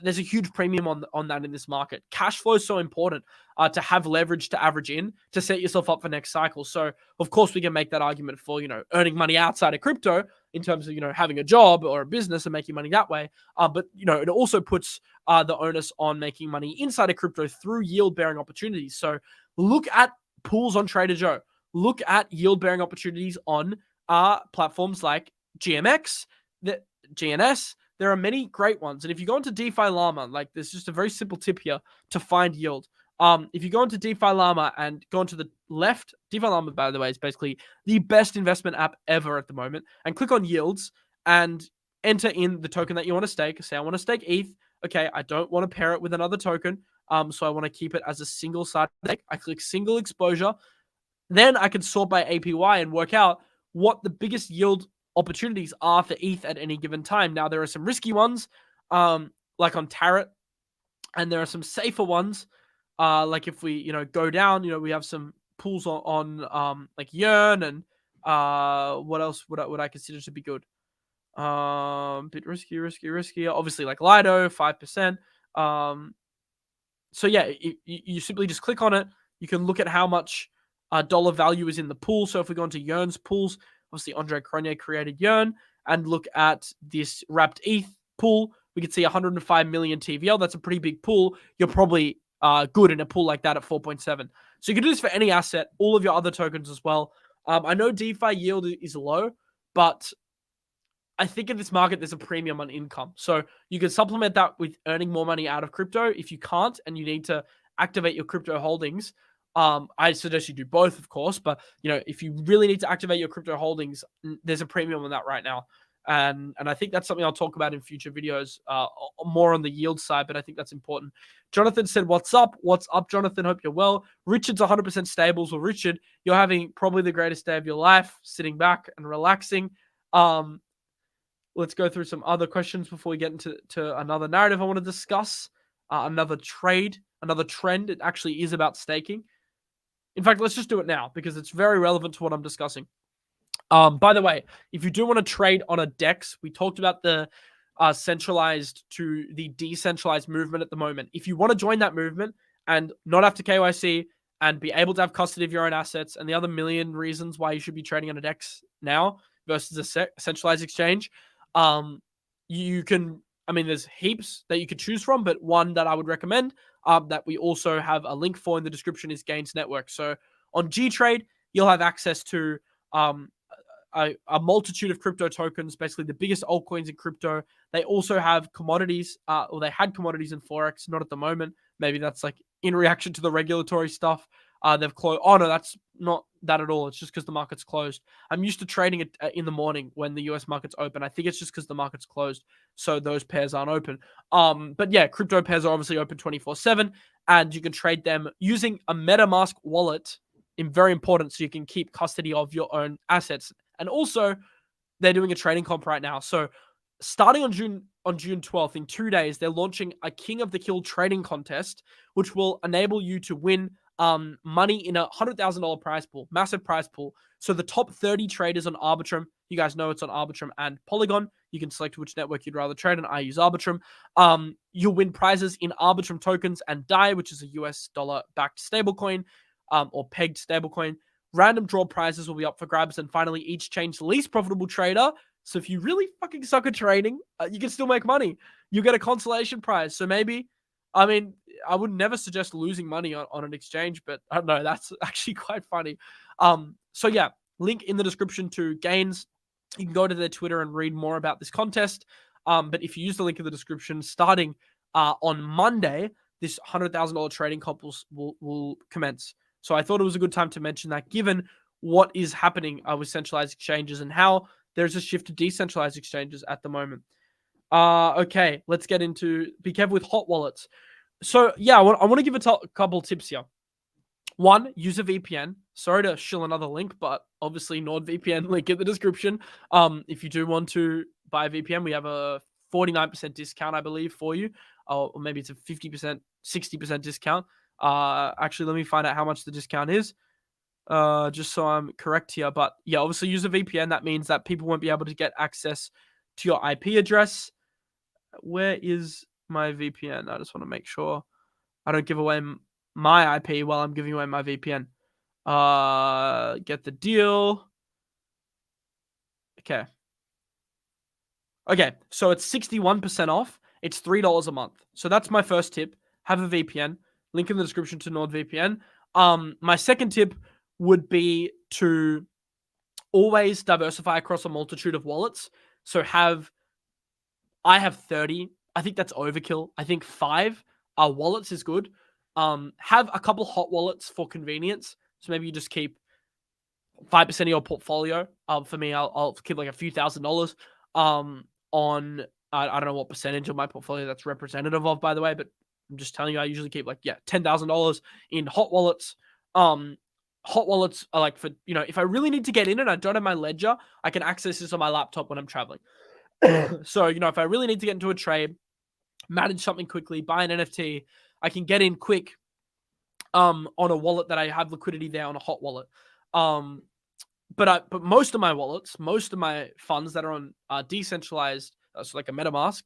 there's a huge premium on that in this market. Cash flow is so important to have leverage to average in to set yourself up for next cycle. So of course we can make that argument for earning money outside of crypto in terms of having a job or a business and making money that way. But it also puts the onus on making money inside of crypto through yield bearing opportunities. So look at pools on Trader Joe. Look at yield bearing opportunities on platforms like GMX, the GNS. There are many great ones. And if you go into DeFi Llama, like there's just a very simple tip here to find yield. If you go into DeFi Llama and go onto the left, DeFi Llama, by the way, is basically the best investment app ever at the moment, and click on yields and enter in the token that you want to stake. Say I want to stake ETH. Okay, I don't want to pair it with another token. So I want to keep it as a single side stake. I click single exposure. Then I can sort by APY and work out what the biggest yield opportunities are for ETH at any given time. Now, there are some risky ones, like on 𝗕𝗏, and there are some safer ones, like if we, go down, we have some pools on like 𝗕𝗚𝗘𝗫 and what else would I consider to be good? Bit risky. Obviously, like Lido, 5%. So yeah, you simply just click on it. You can look at how much dollar value is in the pool. So if we go into 𝗕𝗚𝗃's pools, obviously Andre Cronje created 𝗕𝗚𝗃, and look at this wrapped ETH pool. we could see 105 million TVL. That's a pretty big pool. You're probably good in a pool like that at 4.7. So you can do this for any asset, all of your other tokens as well. I know DeFi yield is low, but I think in this market, there's a premium on income. So you can supplement that with earning more money out of crypto. If you can't and you need to activate your crypto holdings, I suggest you do both, of course. But, if you really need to activate your crypto holdings, there's a premium on that right now. And I think that's something I'll talk about in future videos, more on the yield side, but I think that's important. Jonathan said, what's up? What's up, Jonathan? Hope you're well. Richard's 100% stables. Well, Richard, you're having probably the greatest day of your life, sitting back and relaxing. Let's go through some other questions before we get into another narrative I want to discuss. Another trade, another trend. It actually is about staking. In fact, let's just do it now because it's very relevant to what I'm discussing. By the way, if you do want to trade on a DEX, we talked about the centralized to the decentralized movement at the moment. If you want to join that movement and not have to KYC and be able to have custody of your own assets and the other million reasons why you should be trading on a DEX now versus a centralized exchange, you can, there's heaps that you could choose from, but one that I would recommend that we also have a link for in the description is Gains Network. So on G-Trade, you'll have access to a multitude of crypto tokens, basically the biggest altcoins in crypto. They also have commodities, or they had commodities in Forex, not at the moment. Maybe that's like in reaction to the regulatory stuff. They've closed. Oh, no, that's not that at all. It's just because the market's closed. I'm used to trading it in the morning when the US market's open. I think it's just because the market's closed, so those pairs aren't open. But yeah, crypto pairs are obviously open 24/7, and you can trade them using a MetaMask wallet. Very important, so you can keep custody of your own assets. And also, they're doing a trading comp right now. So starting on June 12th, in 2 days, they're launching a King of the Kill trading contest, which will enable you to win money in a $100,000 prize pool, massive prize pool. So the top 30 traders on Arbitrum, you guys know it's on Arbitrum and Polygon. You can select which network you'd rather trade on. I use Arbitrum. You'll win prizes in Arbitrum tokens and DAI, which is a US dollar-backed stablecoin, or pegged stablecoin. Random draw prizes will be up for grabs. And finally, each chain's least profitable trader. So if you really fucking suck at trading, you can still make money. You get a consolation prize. So maybe, I would never suggest losing money on an exchange, but I don't know. That's actually quite funny. So yeah, link in the description to Gains. You can go to their Twitter and read more about this contest. But if you use the link in the description, starting on Monday, this $100,000 trading comp will commence. So I thought it was a good time to mention that, given what is happening with centralized exchanges and how there's a shift to decentralized exchanges at the moment. Okay, let's get into, be careful with hot wallets. So yeah, I want to give a couple tips here. One, use a VPN. Sorry to shill another link, but obviously NordVPN link in the description. If you do want to buy a VPN, we have a 49% discount, I believe, for you. Or maybe it's a 50%, 60% discount. Actually, let me find out how much the discount is, just so I'm correct here. But yeah, obviously use a VPN. That means that people won't be able to get access to your IP address. Where is my VPN? I just want to make sure I don't give away my IP while I'm giving away my VPN. Get the deal. Okay. Okay, so it's 61% off. It's $3 a month. So that's my first tip. Have a VPN. Link in the description to NordVPN. My second tip would be to always diversify across a multitude of wallets. So I have 30. I think that's overkill. I think 5 wallets is good. Have a couple hot wallets for convenience. So maybe you just keep 5% of your portfolio. For me, I'll keep like a few $1,000s on, I don't know what percentage of my portfolio that's representative of, by the way, but I'm just telling you, I usually keep like, $10,000 in hot wallets. Hot wallets are like for, if I really need to get in and I don't have my ledger, I can access this on my laptop when I'm traveling. So, if I really need to get into a trade, manage something quickly, buy an NFT, I can get in quick on a wallet that I have liquidity there on a hot wallet. But most of my wallets, most of my funds that are on decentralized, so like a MetaMask,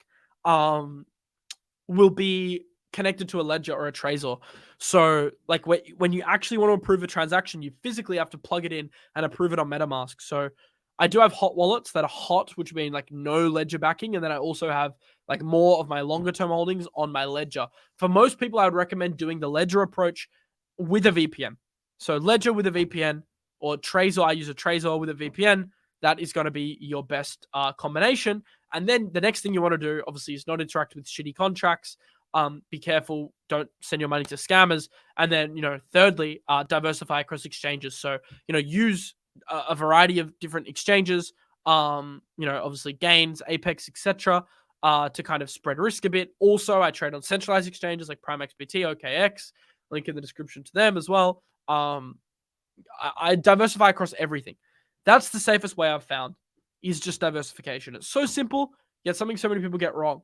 will be connected to a ledger or a Trezor. So like when you actually want to approve a transaction, you physically have to plug it in and approve it on MetaMask. So I do have hot wallets that are hot, which mean like no ledger backing. And then I also have like more of my longer term holdings on my ledger. For most people, I would recommend doing the ledger approach with a VPN. So ledger with a VPN, or Trezor. I use a Trezor with a VPN. That is going to be your best combination. And then the next thing you want to do, obviously, is not interact with shitty contracts. Be careful. Don't send your money to scammers. And then, thirdly, diversify across exchanges. So, use a variety of different exchanges. Obviously Gains, Apex, etc. To kind of spread risk a bit. Also, I trade on centralized exchanges like PrimeXBT, OKX. Link in the description to them as well. I diversify across everything. That's the safest way I've found, is just diversification. It's so simple, yet something so many people get wrong.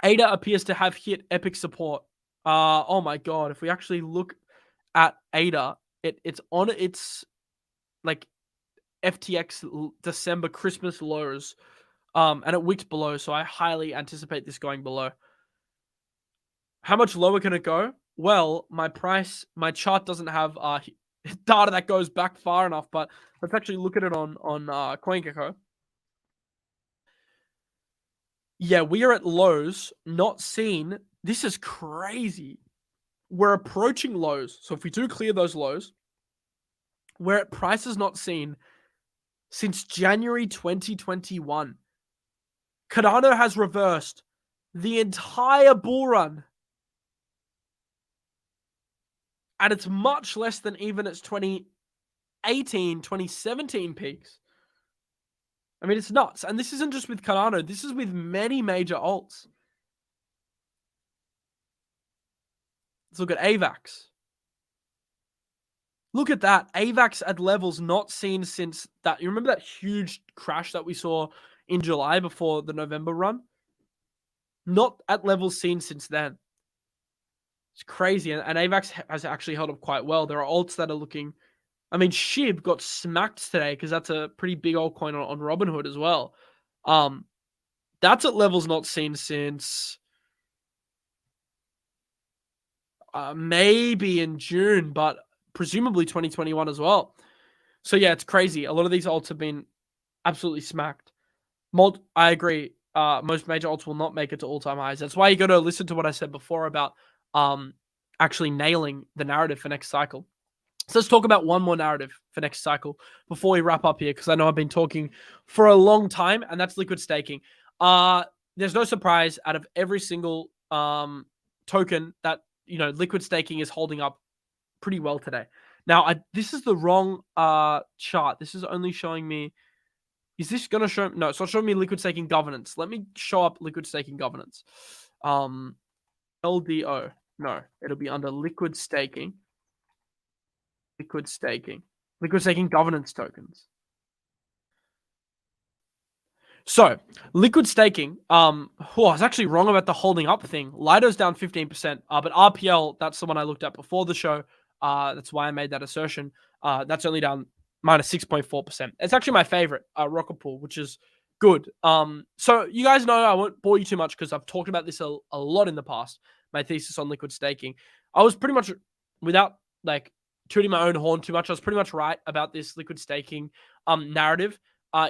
ADA appears to have hit epic support. Oh my god, if we actually look at ADA, it's on its like FTX December Christmas lows. And it wicked below, so I highly anticipate this going below. How much lower can it go? Well, my chart doesn't have data that goes back far enough, but let's actually look at it on CoinGecko. Yeah, we are at lows, not seen. This is crazy. We're approaching lows. So if we do clear those lows, we're at prices not seen since January 2021. Cardano has reversed the entire bull run. And it's much less than even its 2018, 2017 peaks. I mean, it's nuts. And this isn't just with Cardano. This is with many major alts. Let's look at AVAX. Look at that. AVAX at levels not seen since that. You remember that huge crash that we saw in July before the November run? Not at levels seen since then. It's crazy. And AVAX has actually held up quite well. There are alts that are looking... I mean, 𝗕𝗵 got smacked today because that's a pretty big altcoin on Robinhood as well. That's at levels not seen since maybe in June, but presumably 2021 as well. So yeah, it's crazy. A lot of these alts have been absolutely smacked. I agree. Most major alts will not make it to all-time highs. That's why you got to listen to what I said before about actually nailing the narrative for next cycle. So let's talk about one more narrative for next cycle before we wrap up here, because I know I've been talking for a long time, and that's liquid staking. There's no surprise, out of every single token, that liquid staking is holding up pretty well today. Now, this is the wrong chart. This is only showing me... Is this going to show... No, it's not showing me liquid staking governance. Let me show up liquid staking governance. LDO. No, it'll be under liquid staking. Liquid staking governance tokens. So, liquid staking, I was actually wrong about the holding up thing. Lido's down 15%, but RPL, that's the one I looked at before the show. That's why I made that assertion. That's only down minus 6.4%. It's actually my favorite, 𝗕𝗃𝗄, which is good. So you guys know I won't bore you too much because I've talked about this a lot in the past, my thesis on liquid staking. I was pretty much, without tooting my own horn too much, I was pretty much right about this liquid staking narrative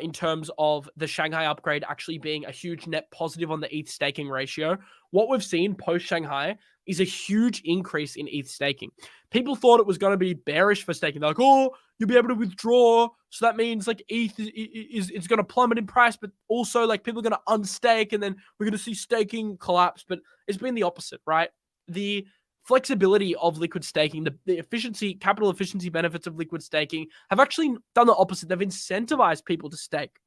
in terms of the Shanghai upgrade actually being a huge net positive on the ETH staking ratio. What we've seen post-Shanghai is a huge increase in ETH staking. People thought it was going to be bearish for staking. They're like, oh, you'll be able to withdraw, so that means ETH is going to plummet in price, but also people are going to unstake, and then we're going to see staking collapse. But it's been the opposite, right? The flexibility of liquid staking, the capital efficiency benefits of liquid staking have actually done the opposite. They've incentivized people to stake,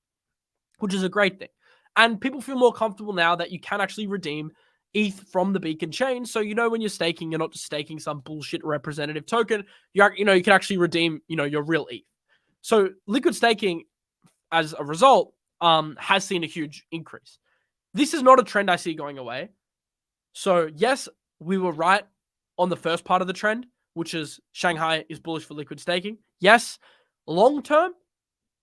which is a great thing. And people feel more comfortable now that you can actually redeem ETH from the Beacon chain. So, when you're staking, you're not just staking some bullshit representative token. You can actually redeem, your real ETH. So liquid staking, as a result, has seen a huge increase. This is not a trend I see going away. So yes, we were right on the first part of the trend, which is Shanghai is bullish for liquid staking. Yes, long term,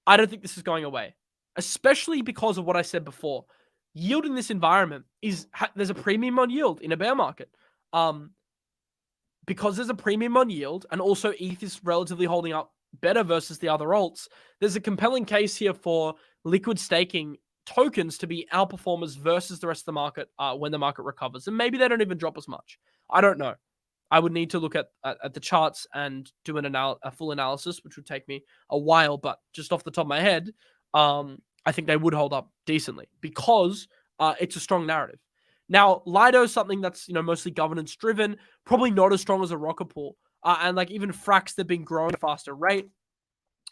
I don't think this is going away, especially because of what I said before. Yield in this environment there's a premium on yield in a bear market. Because there's a premium on yield, and also ETH is relatively holding up better versus the other alts, there's a compelling case here for liquid staking tokens to be outperformers versus the rest of the market when the market recovers. And maybe they don't even drop as much. I don't know. I would need to look at the charts and do a full analysis, which would take me a while. But just off the top of my head, I think they would hold up decently because it's a strong narrative. Now, Lido is something that's mostly governance driven, probably not as strong as a Rocket Pool, and like even Frax, they've been growing at a faster rate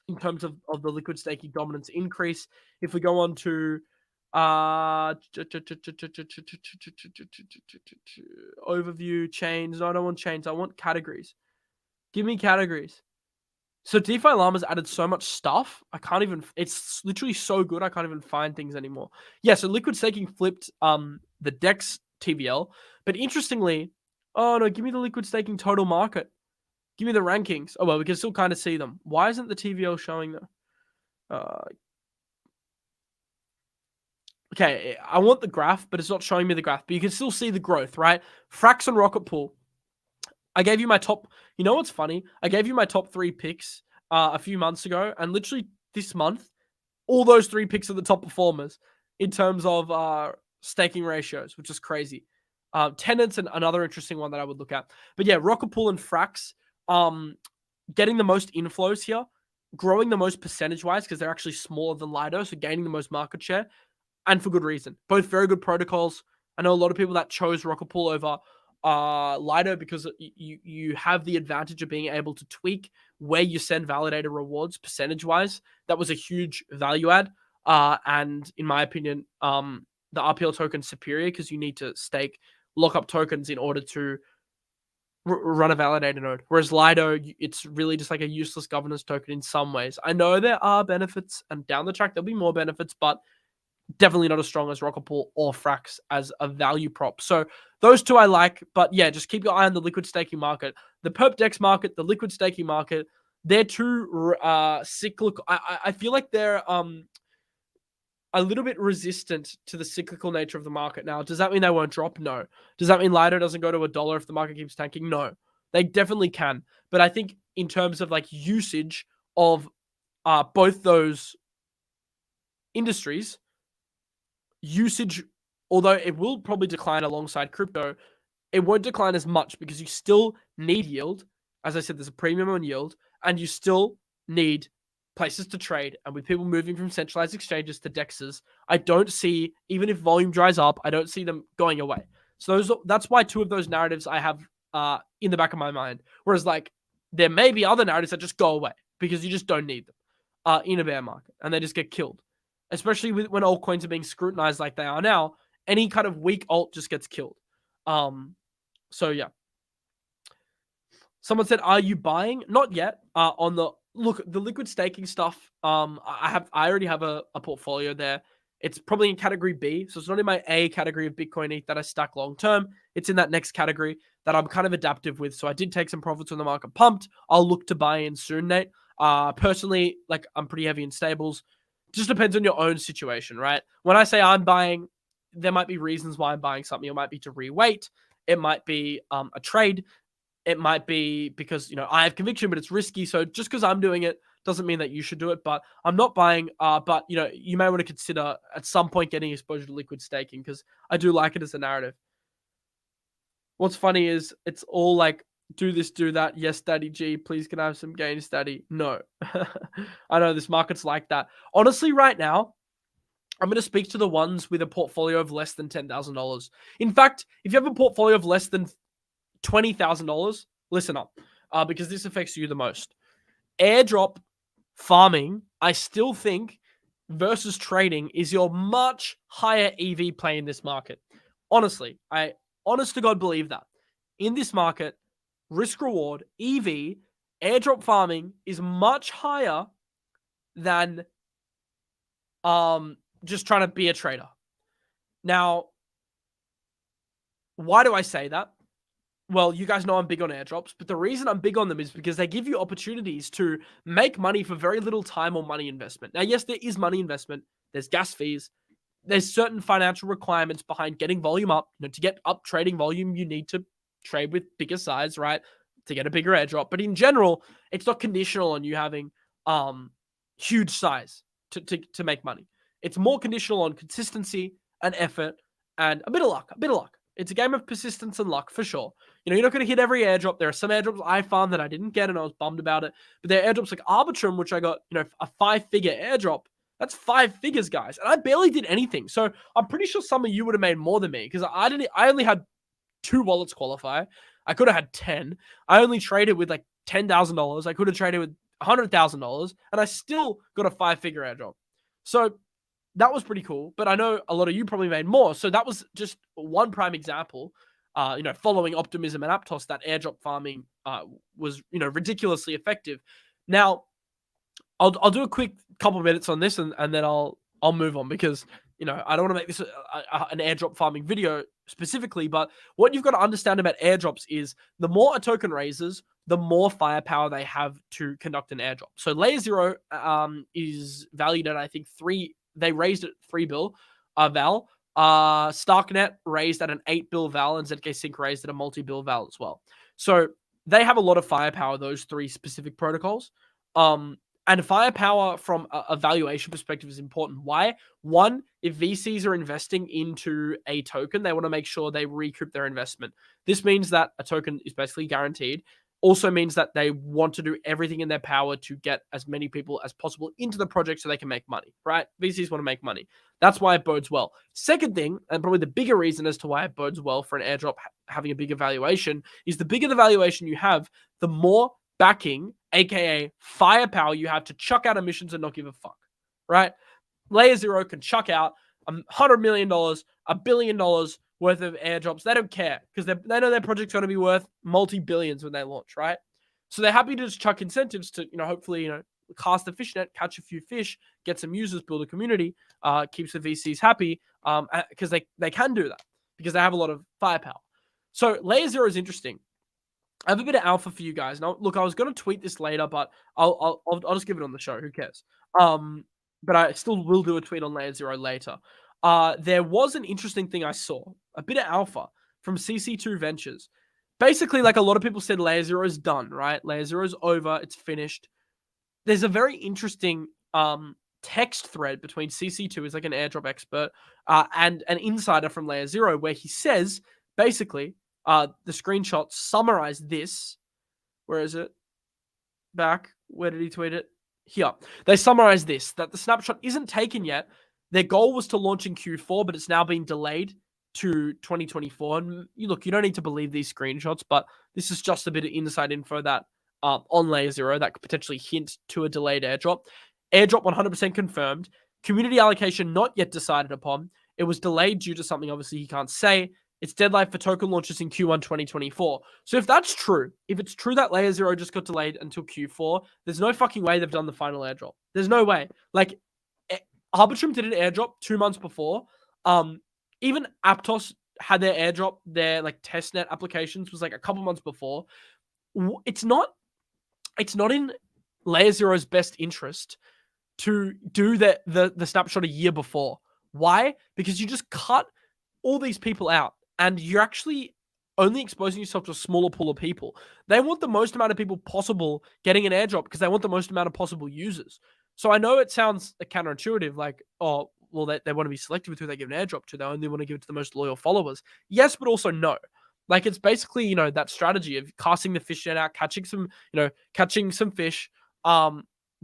in terms of the liquid staking dominance increase. If we go on to overview chains, no, I don't want chains, I want categories. Give me categories. So DeFi Llama's added so much stuff, I can't even, it's literally so good, I can't even find things anymore. Yeah, so liquid staking flipped the DEX TVL, but interestingly, oh no, give me the liquid staking total market. Give me the rankings. Oh, well, we can still kind of see them. Why isn't the TVL showing them? Okay, I want the graph, but it's not showing me the graph. But you can still see the growth, right? Frax and Rocket Pool. I gave you my top... You know what's funny? I gave you my top 3 picks a few months ago. And literally this month, all those 3 picks are the top performers in terms of staking ratios, which is crazy. Tenants and another interesting one that I would look at. But yeah, Rocket Pool and Frax... getting the most inflows here, growing the most percentage-wise because they're actually smaller than Lido, so gaining the most market share, and for good reason. Both very good protocols. I know a lot of people that chose Rocket Pool over Lido because you have the advantage of being able to tweak where you send validator rewards percentage-wise. That was a huge value add, and in my opinion, the RPL token's superior because you need to stake lockup tokens in order to run a validator node, whereas Lido, it's really just like a useless governance token in some ways. I know there are benefits, and down the track there'll be more benefits, but definitely not as strong as Rocket Pool or Frax as a value prop. So those two I like, but yeah, just keep your eye on the liquid staking market, the perp DEX market, the liquid staking market. They're too cyclical. I feel like they're a little bit resistant to the cyclical nature of the market. Now, does that mean they won't drop? No. Does that mean Lido doesn't go to $1 if the market keeps tanking? No. They definitely can. But I think in terms of like usage of both those industries, usage, although it will probably decline alongside crypto, it won't decline as much because you still need yield. As I said, there's a premium on yield, and you still need places to trade. And with people moving from centralized exchanges to DEXs, I don't see, even if volume dries up, I don't see them going away. So that's why 2 of those narratives I have in the back of my mind. Whereas like there may be other narratives that just go away because you just don't need them in a bear market, and they just get killed. Especially when altcoins are being scrutinized like they are now, any kind of weak alt just gets killed. So yeah. Someone said, "Are you buying?" Not yet. On the liquid staking stuff. I already have a portfolio there. It's probably in category B, so it's not in my A category of Bitcoin ETH that I stack long term. It's in that next category that I'm kind of adaptive with. So I did take some profits when the market pumped. I'll look to buy in soon, Nate. Personally, like I'm pretty heavy in stables. Just depends on your own situation, right? When I say I'm buying, there might be reasons why I'm buying something. It might be to reweight. It might be a trade. It might be because, I have conviction, but it's risky. So just because I'm doing it doesn't mean that you should do it. But I'm not buying. But, you may want to consider at some point getting exposure to liquid staking because I do like it as a narrative. What's funny is it's all like, do this, do that. Yes, Daddy G, please can I have some gains, Daddy? No. I know this market's like that. Honestly, right now, I'm going to speak to the ones with a portfolio of less than $10,000. In fact, if you have a portfolio of less than $20,000, listen up, because this affects you the most. Airdrop farming, I still think, versus trading is your much higher EV play in this market. Honestly, I honest to God believe that. In this market, risk reward, EV, airdrop farming is much higher than just trying to be a trader. Now, why do I say that? Well, you guys know I'm big on airdrops, but the reason I'm big on them is because they give you opportunities to make money for very little time or money investment. Now, yes, there is money investment. There's gas fees. There's certain financial requirements behind getting volume up. To get up trading volume, you need to trade with bigger size, right? To get a bigger airdrop. But in general, it's not conditional on you having huge size to make money. It's more conditional on consistency and effort and a bit of luck, It's a game of persistence and luck for sure. You're not going to hit every airdrop. There are some airdrops I found that I didn't get and I was bummed about it. But there are airdrops like Arbitrum, which I got, a 5-figure airdrop. That's 5 figures, guys. And I barely did anything. So I'm pretty sure some of you would have made more than me because I only had 2 wallets qualify. I could have had 10. I only traded with like $10,000. I could have traded with $100,000 and I still got a 5-figure airdrop. So that was pretty cool, but I know a lot of you probably made more. So that was just one prime example. Following Optimism and Aptos, that airdrop farming was ridiculously effective. Now, I'll do a quick couple of minutes on this and then I'll move on because I don't want to make this an airdrop farming video specifically, but what you've got to understand about airdrops is the more a token raises, the more firepower they have to conduct an airdrop. So Layer Zero is valued at, I think, they raised at $3 billion val. Starknet raised at an $8 billion val, and ZK Sync raised at a multi-bill val as well. So they have a lot of firepower, those 3 specific protocols. And firepower from a valuation perspective is important. Why? One, if VCs are investing into a token, they want to make sure they recoup their investment. This means that a token is basically guaranteed. Also means that they want to do everything in their power to get as many people as possible into the project so they can make money, right? VCs want to make money. That's why it bodes well. Second thing, and probably the bigger reason as to why it bodes well for an airdrop having a bigger valuation, is the bigger the valuation you have, the more backing, aka firepower, you have to chuck out emissions and not give a fuck, right? Layer Zero can chuck out $100 million, $1 billion worth of airdrops. They don't care because they know their project's going to be worth multi-billions when they launch, right? So they're happy to just chuck incentives to, hopefully, cast the fish net, catch a few fish, get some users, build a community, keeps the VCs happy because they can do that because they have a lot of firepower. So Layer Zero is interesting. I have a bit of alpha for you guys. Now, look, I was going to tweet this later, but I'll just give it on the show. Who cares? But I still will do a tweet on Layer Zero later. There was an interesting thing I saw, a bit of alpha from CC2 Ventures. Basically, like a lot of people said, Layer Zero is done, right? Layer Zero is over. It's finished. There's a very interesting text thread between CC2, who's like an airdrop expert, and an insider from Layer Zero, where he says, basically, the screenshots summarize this. Where is it? Back. Where did he tweet it? Here. They summarize this, that the snapshot isn't taken yet. Their goal was to launch in Q4, but it's now been delayed to 2024. And you don't need to believe these screenshots, but this is just a bit of inside info that on Layer Zero that could potentially hint to a delayed airdrop. Airdrop 100% confirmed. Community allocation not yet decided upon. It was delayed due to something obviously he can't say. Its deadline for token launches in Q1 2024. So if that's true, if it's true that Layer Zero just got delayed until Q4, there's no fucking way they've done the final airdrop. There's no way. Like, Arbitrum did an airdrop 2 months before. Even Aptos had their airdrop, their like testnet applications was like a couple months before. It's not in Layer Zero's best interest to do the snapshot a year before. Why? Because you just cut all these people out and you're actually only exposing yourself to a smaller pool of people. They want the most amount of people possible getting an airdrop because they want the most amount of possible users. So I know it sounds counterintuitive, like, oh, well, they want to be selective with who they give an airdrop to. They only want to give it to the most loyal followers. Yes, but also no. Like, it's basically, that strategy of casting the fish net out, catching some fish. They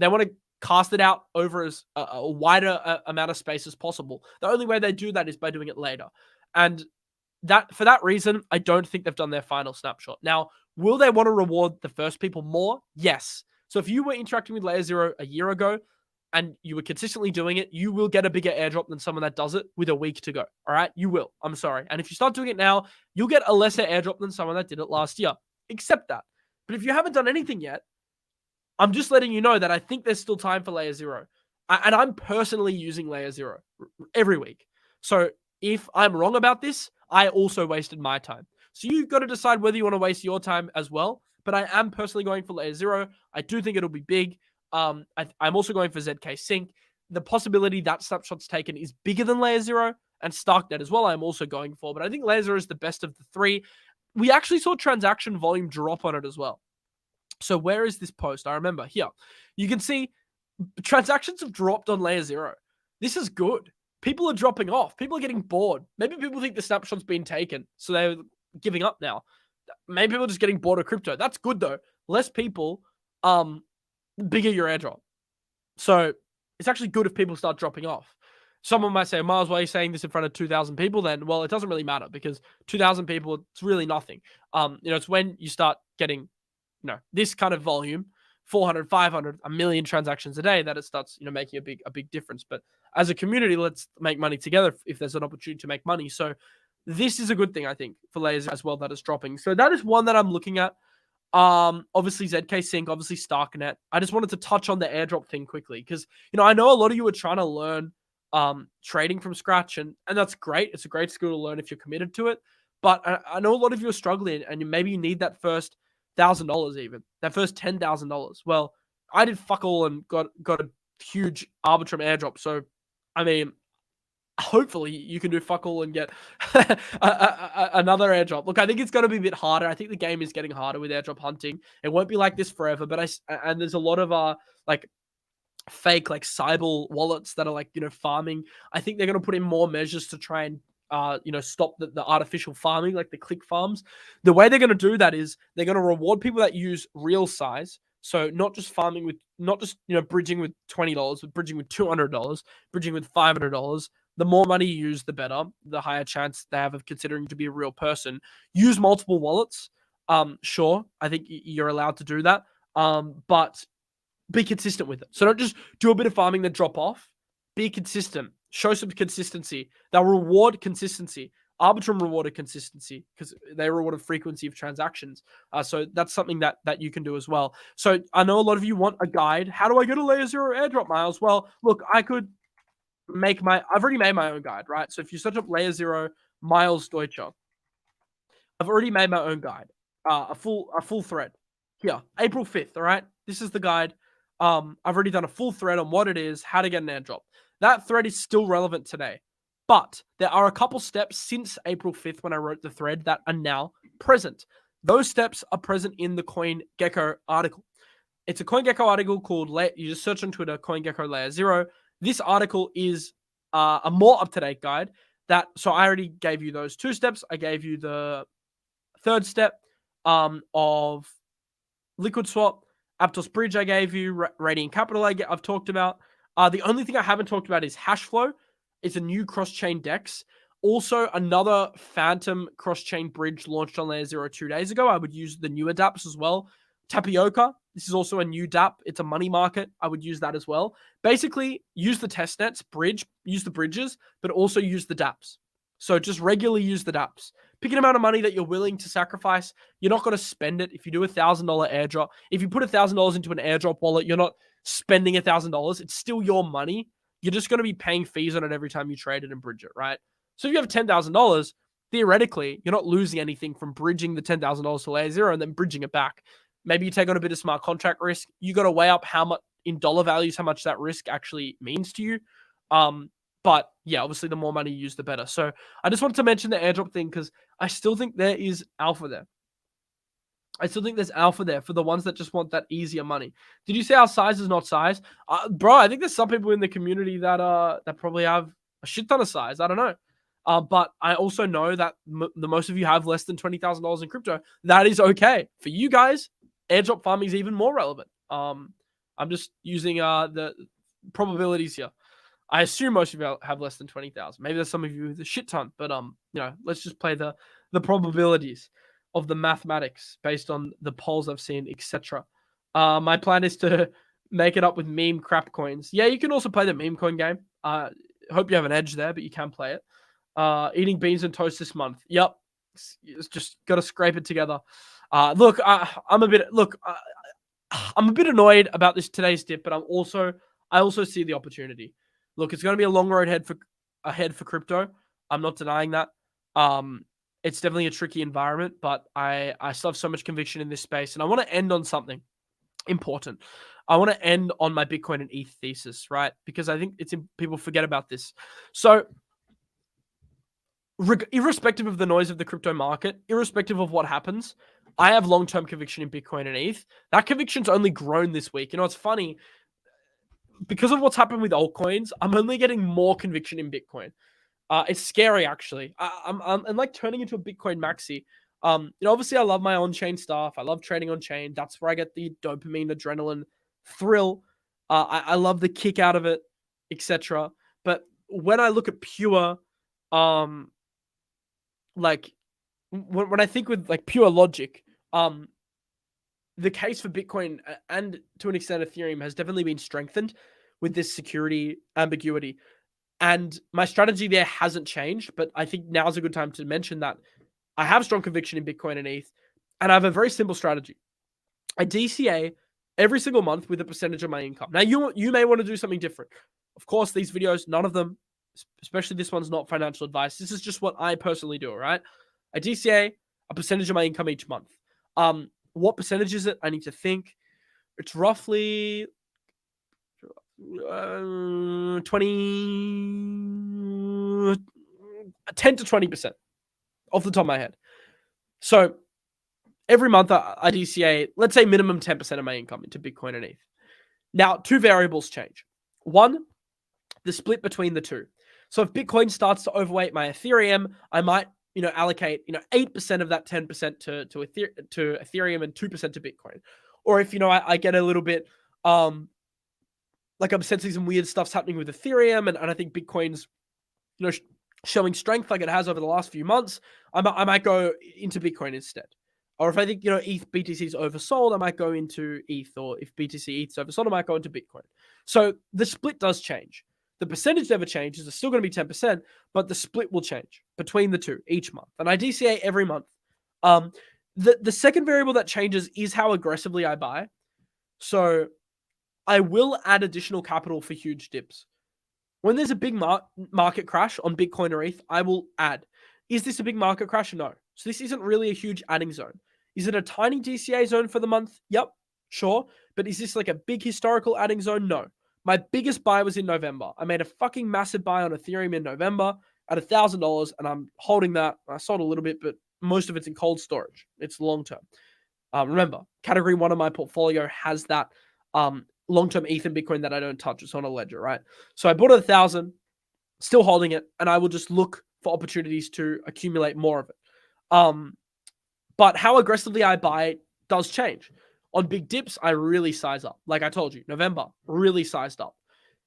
want to cast it out over as a wider amount of space as possible. The only way they do that is by doing it later. And for that reason, I don't think they've done their final snapshot. Now, will they want to reward the first people more? Yes. So if you were interacting with Layer Zero a year ago and you were consistently doing it, you will get a bigger airdrop than someone that does it with a week to go. All right? You will. I'm sorry. And if you start doing it now, you'll get a lesser airdrop than someone that did it last year. Accept that. But if you haven't done anything yet, I'm just letting you know that I think there's still time for Layer Zero. And I'm personally using Layer Zero every week. So if I'm wrong about this, I also wasted my time. So you've got to decide whether you want to waste your time as well. But I am personally going for Layer Zero. I do think it'll be big. I'm also going for ZK Sync. The possibility that snapshot's taken is bigger than Layer Zero, and Starknet as well I'm also going for. But I think Layer Zero is the best of the 3. We actually saw transaction volume drop on it as well. So where is this post? I remember here. You can see transactions have dropped on Layer Zero. This is good. People are dropping off. People are getting bored. Maybe people think the snapshot's been taken, so they're giving up now. Maybe people are just getting bored of crypto. That's good though. Less people, bigger your airdrop. So it's actually good if people start dropping off. Someone might say, Miles, why are you saying this in front of 2,000 people then? Well, it doesn't really matter because 2,000 people, it's really nothing. It's when you start getting, this kind of volume, 400, 500, a million transactions a day, that it starts, making a big difference. But as a community, let's make money together if there's an opportunity to make money. So this is a good thing, I think, for layers as well that is dropping. So that is one that I'm looking at. Obviously ZK Sync, obviously Starknet. I just wanted to touch on the airdrop thing quickly because, I know a lot of you are trying to learn trading from scratch, and that's great. It's a great skill to learn if you're committed to it. But I know a lot of you are struggling, and maybe you need that first $1,000 even, that first $10,000. Well, I did fuck all and got a huge Arbitrum airdrop. So, I mean, hopefully you can do fuck all and get another airdrop. Look, I think it's going to be a bit harder. I think the game is getting harder with airdrop hunting. It won't be like this forever, but and there's a lot of fake 𝗕𝗏𝗄𝗏 wallets that are farming. I think they're going to put in more measures to try and stop the artificial farming, like the click farms. The way they're going to do that is they're going to reward people that use real size. So not just farming with, not just, bridging with $20, but bridging with $200, bridging with $500. The more money you use, the better. The higher chance they have of considering to be a real person. Use multiple wallets. Sure, I think you're allowed to do that. But be consistent with it. So don't just do a bit of farming, then drop off. Be consistent. Show some consistency. They'll reward consistency. Arbitrum rewarded consistency because they rewarded frequency of transactions. So that's something that you can do as well. So I know a lot of you want a guide. How do I get a layer 0 airdrop, Miles? Well, look, I've already made my own guide, right? So if you search up layer 0 Miles Deutscher, I've already made my own guide, a full thread here, April 5th. All right, this is the guide. I've already done a full thread on what it is, how to get an airdrop. That thread is still relevant today, but there are a couple steps since April 5th when I wrote the thread that are now present. Those steps are present in the CoinGecko article. It's a CoinGecko article called, you just search on Twitter, CoinGecko layer 0. This article is a more up-to-date guide. So I already gave you those 2 steps. I gave you the 3rd step of Liquid Swap, Aptos Bridge I gave you, Radiant Capital I've talked about. The only thing I haven't talked about is Hashflow. It's a new cross-chain DEX. Also, another Phantom cross-chain bridge launched on Layer 0 2 days ago. I would use the newer dApps as well. 𝗕𝗏𝗄𝗏. This is also a new dApp. It's a money market. I would use that as well. Basically, use the testnets, use the bridges, but also use the dApps. So just regularly use the dApps. Pick an amount of money that you're willing to sacrifice. You're not going to spend it. If you do $1,000 airdrop, if you put $1,000 into an airdrop wallet, you're not spending $1,000. It's still your money. You're just going to be paying fees on it every time you trade it and bridge it, right? So if you have $10,000, theoretically, you're not losing anything from bridging the $10,000 to layer 0 and then bridging it back. Maybe you take on a bit of smart contract risk. You got to weigh up how much in dollar values, how much that risk actually means to you. But yeah, obviously the more money you use, the better. So I just wanted to mention the airdrop thing because I still think there is alpha there. I still think there's alpha there for the ones that just want that easier money. Did you say our size is not size? Bro, I think there's some people in the community that probably have a shit ton of size. I don't know. But I also know that the most of you have less than $20,000 in crypto. That is okay. For you guys, airdrop farming is even more relevant. I'm just using the probabilities here. I assume most of you have less than 20,000. Maybe there's some of you with a shit ton, but let's just play the probabilities of the mathematics based on the polls I've seen, etc. My plan is to make it up with meme crap coins. Yeah, you can also play the meme coin game. Hope you have an edge there, but you can play it. Eating beans and toast this month. Yep, it's just got to scrape it together. Look, I'm a bit annoyed about today's dip, but I also see the opportunity. Look, it's going to be a long road ahead for crypto. I'm not denying that. It's definitely a tricky environment, but I still have so much conviction in this space. And I want to end on something important. I want to end on my Bitcoin and ETH thesis, right? Because I think people forget about this. So irrespective of the noise of the crypto market, irrespective of what happens, I have long-term conviction in Bitcoin and ETH. That conviction's only grown this week. It's funny. because of what's happened with altcoins, I'm only getting more conviction in Bitcoin. It's scary, actually. I'm like turning into a Bitcoin maxi. Obviously I love my on-chain stuff. I love trading on chain. That's where I get the dopamine, adrenaline, thrill. I love the kick out of it, etc. But when I look at pure, like when I think with like pure logic, the case for Bitcoin and to an extent Ethereum has definitely been strengthened with this security ambiguity. And my strategy there hasn't changed, but I think now's a good time to mention that I have strong conviction in Bitcoin and ETH, and I have a very simple strategy. I DCA every single month with a percentage of my income. Now, you may want to do something different. Of course, these videos, none of them, especially this one's not financial advice. This is just what I personally do, all right? I DCA a percentage of my income each month. What percentage is it? I need to think. It's roughly 10 to 20% off the top of my head. So every month I DCA, let's say minimum 10% of my income into Bitcoin and ETH. Now, two variables change. One, the split between the two. So if Bitcoin starts to overweight my Ethereum, I might, allocate, 8% of that 10% to Ethereum and 2% to Bitcoin. Or if, I get a little bit, like I'm sensing some weird stuff's happening with Ethereum, and I think Bitcoin's, showing strength like it has over the last few months, I might go into Bitcoin instead. Or if I think, ETH BTC is oversold, I might go into ETH. Or if BTC ETH is oversold, I might go into Bitcoin. So the split does change. The percentage never changes. It's still going to be 10%, but the split will change between the two each month. And I DCA every month. The second variable that changes is how aggressively I buy. So I will add additional capital for huge dips. When there's a big market crash on Bitcoin or ETH, I will add. Is this a big market crash? No. So this isn't really a huge adding zone. Is it a tiny DCA zone for the month? Yep, sure. But is this like a big historical adding zone? No. My biggest buy was in November. I made a fucking massive buy on Ethereum in November at $1,000, and I'm holding that. I sold a little bit, but most of it's in cold storage. It's long term. Remember, category 1 of my portfolio has that long-term ETH and Bitcoin that I don't touch. It's on a ledger, right? So I bought it 1,000, still holding it, and I will just look for opportunities to accumulate more of it. But how aggressively I buy does change. On big dips, I really size up. Like I told you, November, really sized up.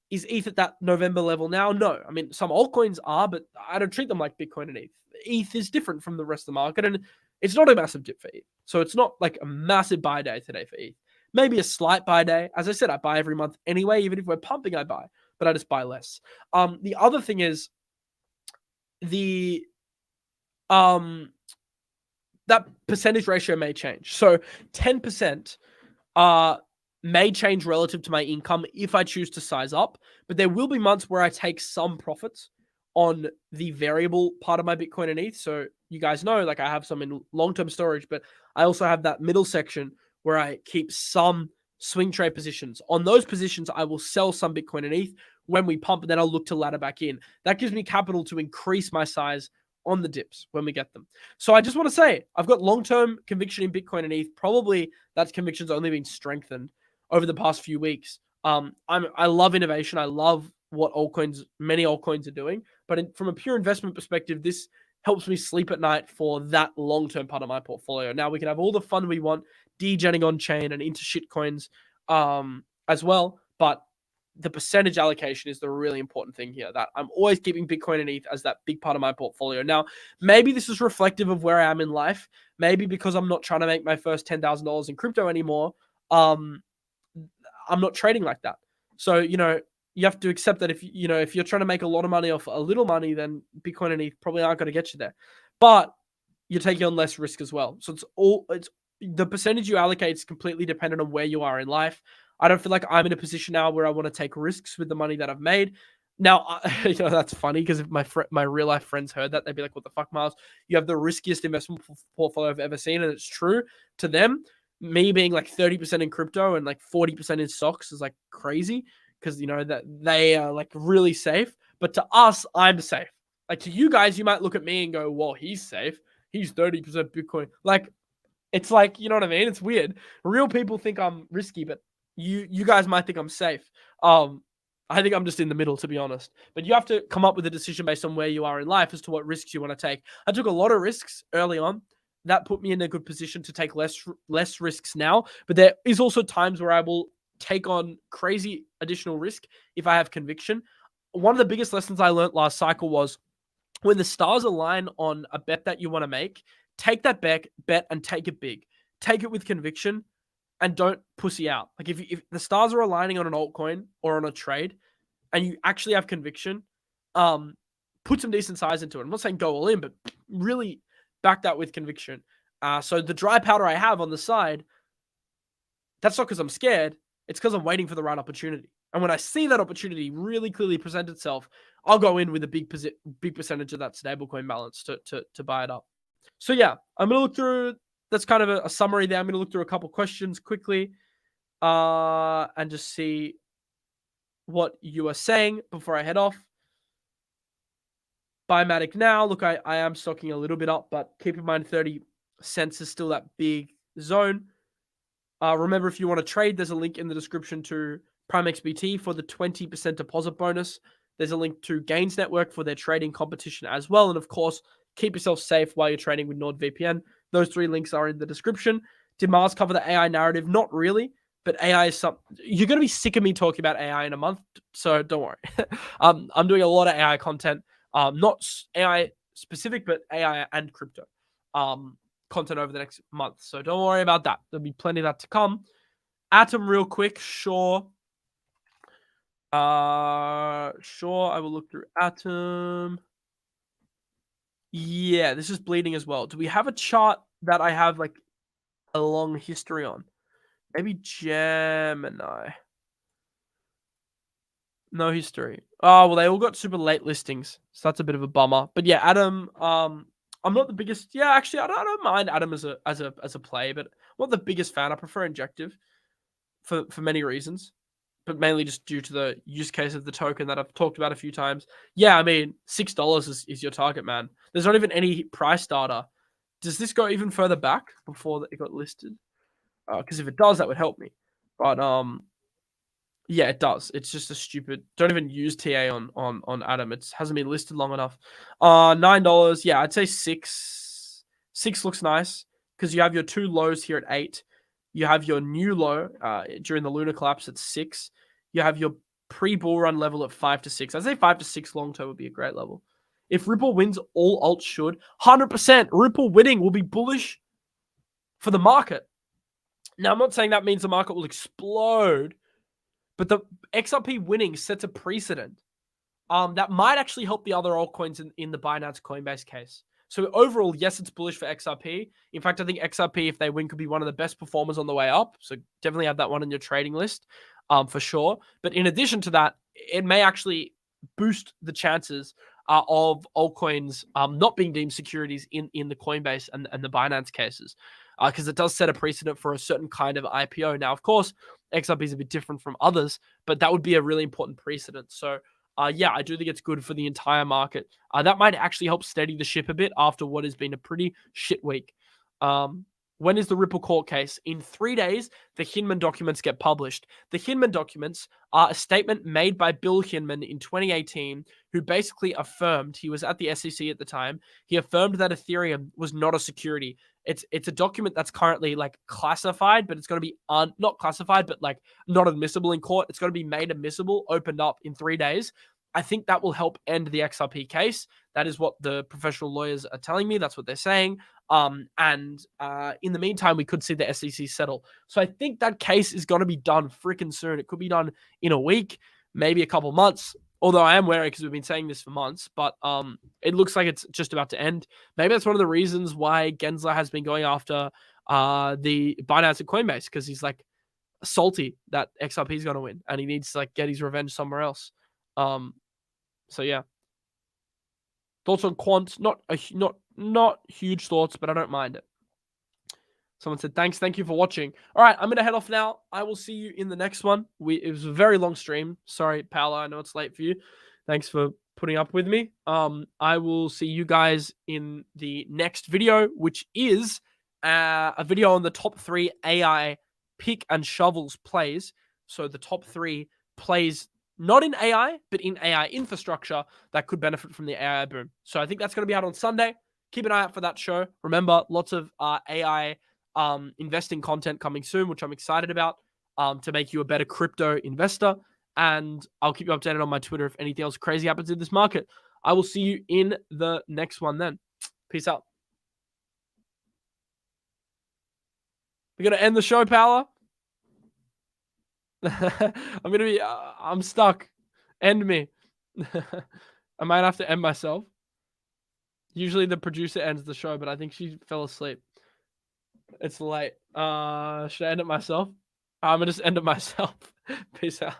Is ETH at that November level now? No. I mean, some altcoins are, but I don't treat them like Bitcoin and ETH. ETH is different from the rest of the market, and it's not a massive dip for ETH. So it's not like a massive buy day today for ETH. Maybe a slight buy day. As I said, I buy every month anyway. Even if we're pumping, I buy. But I just buy less. The other thing is that percentage ratio may change. So 10% may change relative to my income if I choose to size up. But there will be months where I take some profits on the variable part of my Bitcoin and ETH. So you guys know, like I have some in long-term storage, but I also have that middle section where I keep some swing trade positions. On those positions, I will sell some Bitcoin and ETH when we pump, and then I'll look to ladder back in. That gives me capital to increase my size on the dips when we get them. So I just want to say, I've got long-term conviction in Bitcoin and ETH. Probably that conviction's only been strengthened over the past few weeks. I love innovation. I love what many altcoins are doing. But from a pure investment perspective, this helps me sleep at night for that long-term part of my portfolio. Now we can have all the fun we want, degenning on chain and into shitcoins as well. But the percentage allocation is the really important thing here, that I'm always keeping Bitcoin and ETH as that big part of my portfolio. Now, maybe this is reflective of where I am in life. Maybe because I'm not trying to make my first $10,000 in crypto anymore, I'm not trading like that. So, you have to accept that if you're trying to make a lot of money off a little money, then Bitcoin and ETH probably aren't going to get you there. But you're taking on less risk as well. So it's the percentage you allocate is completely dependent on where you are in life. I don't feel like I'm in a position now where I want to take risks with the money that I've made. Now, that's funny because if my real life friends heard that, they'd be like, what the fuck, Miles? You have the riskiest investment portfolio I've ever seen. And it's true to them. Me being like 30% in crypto and like 40% in stocks is like crazy because, that they are like really safe. But to us, I'm safe. Like to you guys, you might look at me and go, well, he's safe. He's 30% Bitcoin. Like, it's like, you know what I mean? It's weird. Real people think I'm risky, but you guys might think I'm safe. I think I'm just in the middle, to be honest. But you have to come up with a decision based on where you are in life as to what risks you want to take. I took a lot of risks early on. That put me in a good position to take less risks now. But there is also times where I will take on crazy additional risk if I have conviction. One of the biggest lessons I learned last cycle was when the stars align on a bet that you want to make, take that bet and take it big. Take it with conviction and don't pussy out. Like if the stars are aligning on an altcoin or on a trade and you actually have conviction, put some decent size into it. I'm not saying go all in, but really back that with conviction. So the dry powder I have on the side, that's not because I'm scared. It's because I'm waiting for the right opportunity. And when I see that opportunity really clearly present itself, I'll go in with a big percentage of that stablecoin balance to buy it up. So yeah, I'm going to look through, that's kind of a summary there. I'm going to look through a couple questions quickly and just see what you are saying before I head off. Buy MATIC now. Look, I am stocking a little bit up, but keep in mind 30 cents is still that big zone. Remember, if you want to trade, there's a link in the description to PrimeXBT for the 20% deposit bonus. There's a link to Gains Network for their trading competition as well. And of course, keep yourself safe while you're trading with NordVPN. Those 3 links are in the description. Did Mars cover the AI narrative? Not really, but AI is something. You're going to be sick of me talking about AI in a month, so don't worry. I'm doing a lot of AI content, not AI specific, but AI and crypto content over the next month. So don't worry about that. There'll be plenty of that to come. Atom real quick. Sure, I will look through Atom. Yeah, this is bleeding as well. Do we have a chart that I have like a long history on? Maybe Gemini. No history. Oh, well, they all got super late listings, so that's a bit of a bummer. But yeah, Atom, I'm not the biggest. Yeah, actually, I don't mind Atom as a play, but I'm not the biggest fan. I prefer Injective for many reasons, but mainly just due to the use case of the token that I've talked about a few times. Yeah, I mean, $6 is your target, man. There's not even any price data. Does this go even further back before it got listed? Because if it does, that would help me. But yeah, it does. It's just a stupid. Don't even use TA on Atom. It hasn't been listed long enough. $9. Yeah, I'd say 6. 6 looks nice because you have your 2 lows here at 8. You have your new low during the lunar collapse at 6. You have your pre-bull run level at 5 to 6. I'd say 5 to 6 long term would be a great level. If Ripple wins, all alts should. 100% Ripple winning will be bullish for the market. Now, I'm not saying that means the market will explode, but the XRP winning sets a precedent that might actually help the other altcoins in the Binance Coinbase case. So overall, yes, it's bullish for XRP. In fact, I think XRP, if they win, could be one of the best performers on the way up. So definitely have that one on your trading list for sure. But in addition to that, it may actually boost the chances of altcoins not being deemed securities in the Coinbase and the Binance cases. Because it does set a precedent for a certain kind of IPO. Now, of course, XRP is a bit different from others, but that would be a really important precedent. So, yeah, I do think it's good for the entire market. That might actually help steady the ship a bit after what has been a pretty shit week. When is the Ripple court case? In 3 days, the Hinman documents get published. The Hinman documents are a statement made by Bill Hinman in 2018, who basically affirmed, he was at the SEC at the time, he affirmed that Ethereum was not a security. It's a document that's currently like classified, but it's going to be not classified, but like not admissible in court. It's going to be made admissible, opened up in 3 days. I think that will help end the XRP case. That is what the professional lawyers are telling me. That's what they're saying. In the meantime, we could see the SEC settle. So I think that case is going to be done freaking soon. It could be done in a week, maybe a couple months. Although I am wary because we've been saying this for months, but it looks like it's just about to end. Maybe that's one of the reasons why Gensler has been going after the Binance and Coinbase, because he's like salty that XRP is going to win and he needs to like get his revenge somewhere else. So yeah. Thoughts on quant? Not huge thoughts, but I don't mind it. Someone said, thank you for watching. All right, I'm going to head off now. I will see you in the next one. It was a very long stream. Sorry, Paola, I know it's late for you. Thanks for putting up with me. I will see you guys in the next video, which is a video on the top 3 AI pick and shovels plays. So the top 3 plays not in AI, but in AI infrastructure that could benefit from the AI boom. So I think that's going to be out on Sunday. Keep an eye out for that show. Remember, lots of AI investing content coming soon, which I'm excited about, to make you a better crypto investor. And I'll keep you updated on my Twitter if anything else crazy happens in this market. I will see you in the next one then. Peace out. We're going to end the show, Pala. I'm stuck. End me. I might have to end myself. Usually the producer ends the show, but I think she fell asleep. It's late. Should I end it myself? I'm going to just end it myself. Peace out.